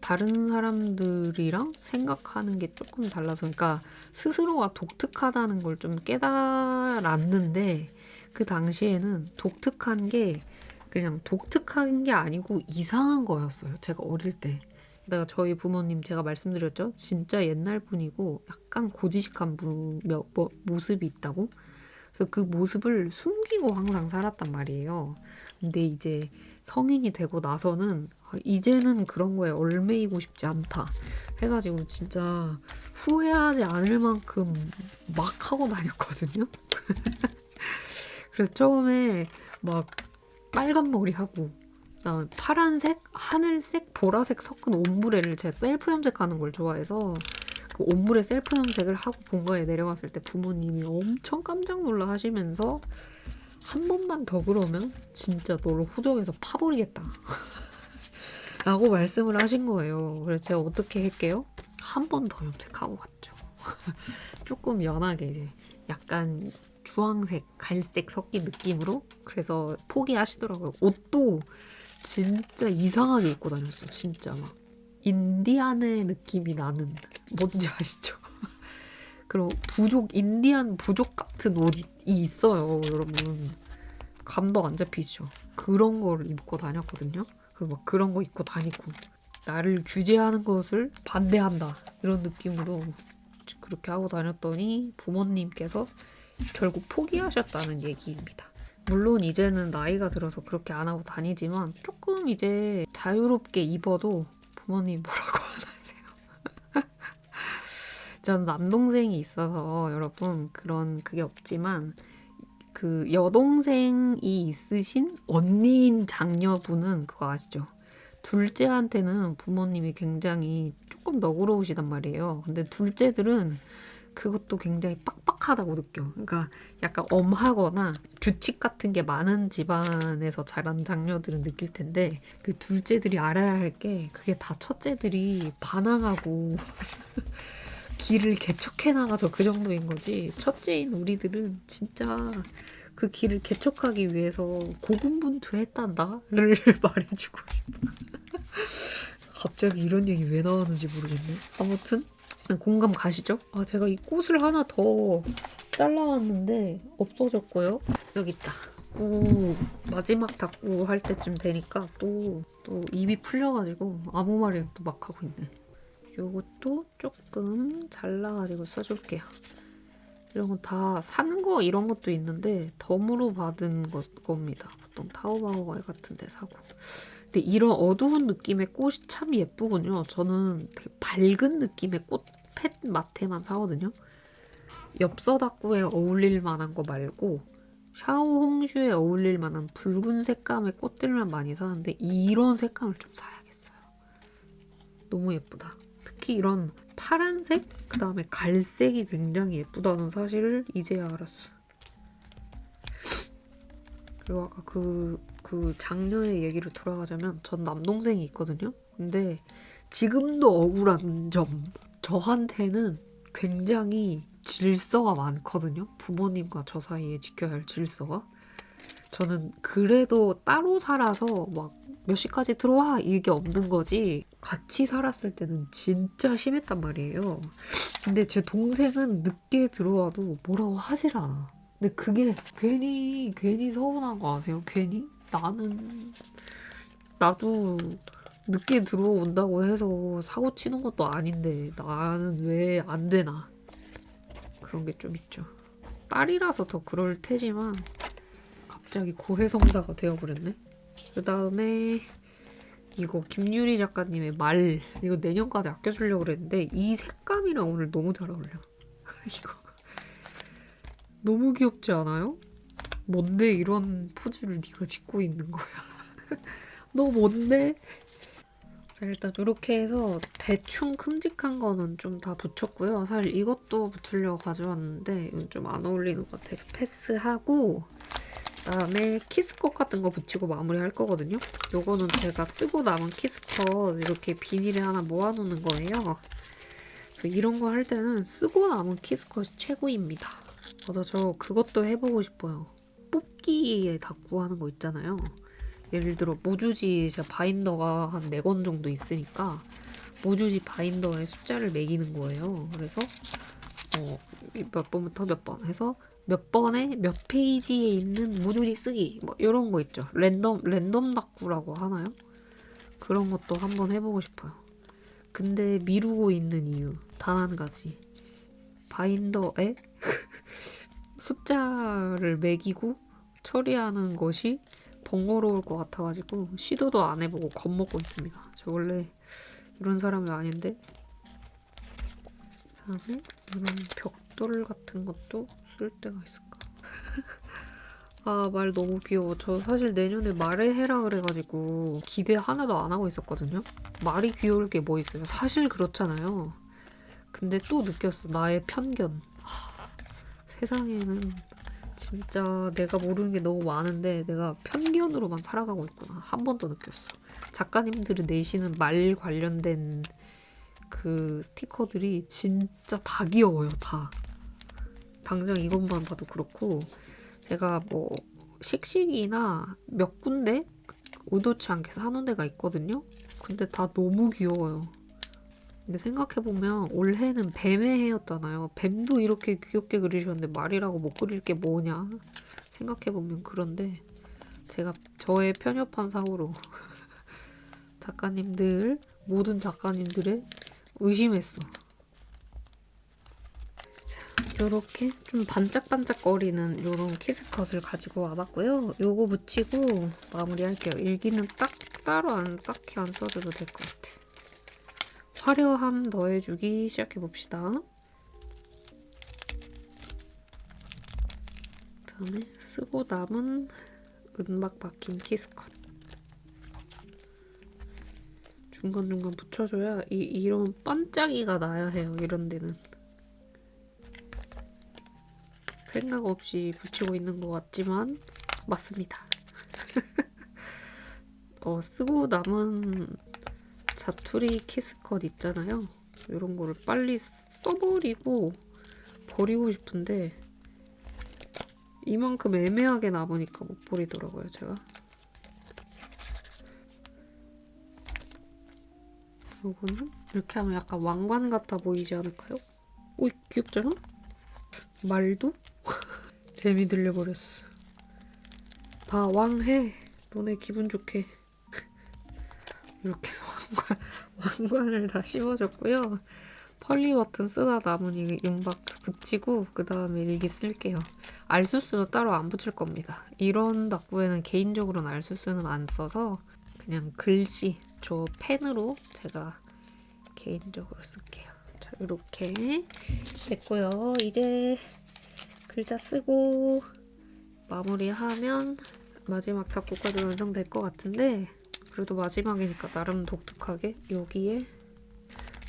다른 사람들이랑 생각하는 게 조금 달라서 그러니까 스스로가 독특하다는 걸 좀 깨달았는데 그 당시에는 독특한 게 그냥 독특한 게 아니고 이상한 거였어요. 제가 어릴 때. 내가 저희 부모님 제가 말씀드렸죠. 진짜 옛날 분이고 약간 고지식한 모습이 있다고. 그래서 그 모습을 숨기고 항상 살았단 말이에요. 근데 이제 성인이 되고 나서는 이제는 그런 거에 얽매이고 싶지 않다 해가지고 진짜 후회하지 않을 만큼 막 하고 다녔거든요. 그래서 처음에 막 빨간 머리하고 그다음에 파란색, 하늘색, 보라색 섞은 옴브레를 제가 셀프 염색하는 걸 좋아해서 그 옴브레 셀프 염색을 하고 본가에 내려갔을 때 부모님이 엄청 깜짝 놀라 하시면서 한 번만 더 그러면 진짜 너를 호적에서 파버리겠다 라고 말씀을 하신 거예요. 그래서 제가 어떻게 할게요? 한 번 더 염색하고 갔죠. 조금 연하게 약간 주황색, 갈색 섞인 느낌으로. 그래서 포기하시더라고요. 옷도 진짜 이상하게 입고 다녔어. 진짜 막 인디안의 느낌이 나는, 뭔지 아시죠? 그리고 인디안 부족 같은 옷이 있어요, 여러분. 감도 안 잡히죠? 그런 거를 입고 다녔거든요. 그래서 막 그런 거 입고 다니고 나를 규제하는 것을 반대한다 이런 느낌으로 그렇게 하고 다녔더니 부모님께서 결국 포기하셨다는 얘기입니다. 물론 이제는 나이가 들어서 그렇게 안 하고 다니지만 조금 이제 자유롭게 입어도 부모님 뭐라고 안 하세요. 전 남동생이 있어서 여러분 그런 그게 없지만 그 여동생이 있으신 언니인 장녀분은 그거 아시죠? 둘째한테는 부모님이 굉장히 조금 너그러우시단 말이에요. 근데 둘째들은 그것도 굉장히 빡빡하다고 느껴. 그러니까 약간 엄하거나 규칙 같은 게 많은 집안에서 자란 장녀들은 느낄 텐데 그 둘째들이 알아야 할 게 그게 다 첫째들이 반항하고 길을 개척해 나가서 그 정도인 거지. 첫째인 우리들은 진짜 그 길을 개척하기 위해서 고군분투했단다를 말해주고 싶어. 갑자기 이런 얘기 왜 나왔는지 모르겠네. 아무튼 공감 가시죠? 아, 제가 이 꽃을 하나 더 잘라왔는데 없어졌고요. 여기 있다. 마지막 닦고 할 때쯤 되니까 또 입이 풀려가지고 아무 말이나 또 막 하고 있네. 요것도 조금 잘라가지고 써줄게요. 이런 건 다 산 거 이런 것도 있는데 덤으로 받은 겁니다. 보통 타오바오 같은 데 사고. 근데 이런 어두운 느낌의 꽃이 참 예쁘군요. 저는 되게 밝은 느낌의 꽃펫 마테만 사거든요. 엽서다꾸에 어울릴 만한 거 말고 샤오홍슈에 어울릴 만한 붉은 색감의 꽃들만 많이 사는데 이런 색감을 좀 사야겠어요. 너무 예쁘다. 특히 이런 파란색, 그 다음에 갈색이 굉장히 예쁘다는 사실을 이제야 알았어. 그리고 아까 그 장녀의 얘기를 돌아가자면 전 남동생이 있거든요. 근데 지금도 억울한 점, 저한테는 굉장히 질서가 많거든요. 부모님과 저 사이에 지켜야 할 질서가. 저는 그래도 따로 살아서 막 몇 시까지 들어와 이게 없는 거지 같이 살았을 때는 진짜 심했단 말이에요. 근데 제 동생은 늦게 들어와도 뭐라고 하질 않아. 근데 그게 괜히 서운한 거 아세요? 괜히? 나도 늦게 들어온다고 해서 사고 치는 것도 아닌데 나는 왜 안 되나. 그런 게 좀 있죠. 딸이라서 더 그럴 테지만 갑자기 고해성사가 되어버렸네. 그 다음에 이거 김유리 작가님의 말, 이거 내년까지 아껴주려고 그랬는데 이 색감이랑 오늘 너무 잘 어울려. 이거 너무 귀엽지 않아요? 뭔데 이런 포즈를 네가 짓고 있는 거야? 너 뭔데? 자, 일단 이렇게 해서 대충 큼직한 거는 좀 다 붙였고요. 사실 이것도 붙이려고 가져왔는데 이건 좀 안 어울리는 것 같아서 패스하고 그다음에 키스컷 같은 거 붙이고 마무리할 거거든요. 요거는 제가 쓰고 남은 키스컷 이렇게 비닐에 하나 모아놓는 거예요. 그래서 이런 거 할 때는 쓰고 남은 키스컷이 최고입니다. 맞아, 저 그것도 해보고 싶어요. 뽑기에 다꾸 하는 거 있잖아요. 예를 들어 모주지 제가 바인더가 한 4권 정도 있으니까 모주지 바인더에 숫자를 매기는 거예요. 그래서 몇 번부터 몇 번 해서 몇 번에 몇 페이지에 있는 모조리 쓰기 뭐 이런 거 있죠. 랜덤 닥구라고 하나요? 그런 것도 한번 해보고 싶어요. 근데 미루고 있는 이유 단 한 가지. 바인더에 숫자를 매기고 처리하는 것이 번거로울 것 같아가지고 시도도 안 해보고 겁먹고 있습니다. 저 원래 이런 사람이 아닌데. 그다음에 이런 벽돌 같은 것도 쓸 데가 있을까? 아, 말 너무 귀여워. 저 사실 내년에 말을 해라 그래가지고 기대 하나도 안 하고 있었거든요. 말이 귀여울 게 뭐 있어요. 사실 그렇잖아요. 근데 또 느꼈어. 나의 편견. 세상에는 진짜 내가 모르는 게 너무 많은데 내가 편견으로만 살아가고 있구나. 한 번 더 느꼈어. 작가님들이 내시는 말 관련된 그 스티커들이 진짜 다 귀여워요. 다. 당장 이것만 봐도 그렇고 제가 뭐 식식이나 몇 군데 의도치 않게 사놓은 데가 있거든요. 근데 다 너무 귀여워요. 근데 생각해보면 올해는 뱀의 해였잖아요. 뱀도 이렇게 귀엽게 그리셨는데 말이라고 못 그릴 게 뭐냐 생각해보면 그런데 제가 저의 편협한 사고로 작가님들 모든 작가님들의 의심했어. 요렇게 좀 반짝반짝거리는 요런 키스컷을 가지고 와봤고요. 요거 붙이고 마무리할게요. 일기는 따로 딱히 안 써줘도 될 것 같아. 화려함 더해주기 시작해봅시다. 그다음에 쓰고 남은 은막 박힌 키스컷. 중간중간 붙여줘야 이런 반짝이가 나야 해요. 이런 데는. 생각 없이 붙이고 있는 것 같지만 맞습니다. 쓰고 남은 자투리 키스컷 있잖아요. 이런 거를 빨리 써버리고 버리고 싶은데 이만큼 애매하게 남으니까 못 버리더라고요, 제가. 요거는 이렇게 하면 약간 왕관 같아 보이지 않을까요? 오, 귀엽잖아? 말도? 재미 들려버렸어. 봐, 왕해. 너네 기분 좋게. 이렇게 왕관을 다 씌워줬고요. 펄리 버튼 쓰다 남은 이 은박 붙이고 그 다음에 일기 쓸게요. 알수스는 따로 안 붙일 겁니다. 이런 닭구에는 개인적으로는 알수스는 안 써서 그냥 글씨 저 펜으로 제가 개인적으로 쓸게요. 자, 이렇게 됐고요. 이제 글자 쓰고 마무리하면 마지막 닭구까지 완성될 것 같은데 그래도 마지막이니까 나름 독특하게 여기에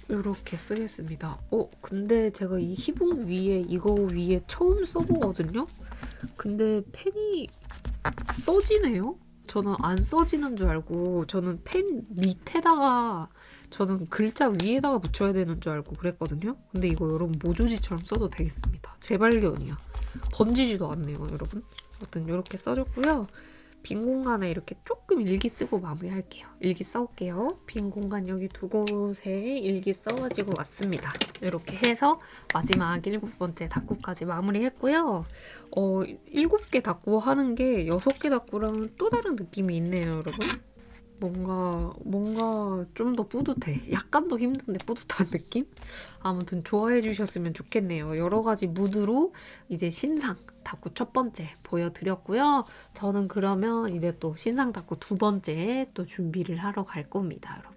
이렇게 쓰겠습니다. 근데 제가 이 희붕 위에 이거 위에 처음 써보거든요? 근데 펜이 써지네요? 저는 안 써지는 줄 알고 저는 펜 밑에다가 저는 글자 위에다가 붙여야 되는 줄 알고 그랬거든요? 근데 이거 여러분 모조지처럼 써도 되겠습니다. 제 발견이야. 번지지도 않네요, 여러분. 아무튼 이렇게 써줬고요. 빈 공간에 이렇게 조금 일기 쓰고 마무리할게요. 일기 써올게요. 빈 공간 여기 두 곳에 일기 써가지고 왔습니다. 이렇게 해서 마지막 7번째 닭구까지 마무리했고요. 7개 닭구 하는 게 6개 닭구랑은 또 다른 느낌이 있네요, 여러분. 뭔가 좀 더 뿌듯해. 약간 더 힘든데 뿌듯한 느낌? 아무튼 좋아해 주셨으면 좋겠네요. 여러 가지 무드로 이제 신상 닭구 첫 번째 보여드렸고요. 저는 그러면 이제 또 신상 닭구 두 번째 또 준비를 하러 갈 겁니다, 여러분.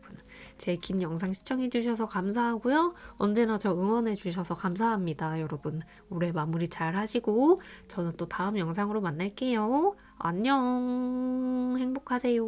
제 긴 영상 시청해 주셔서 감사하고요. 언제나 저 응원해 주셔서 감사합니다, 여러분. 올해 마무리 잘 하시고 저는 또 다음 영상으로 만날게요. 안녕. 행복하세요.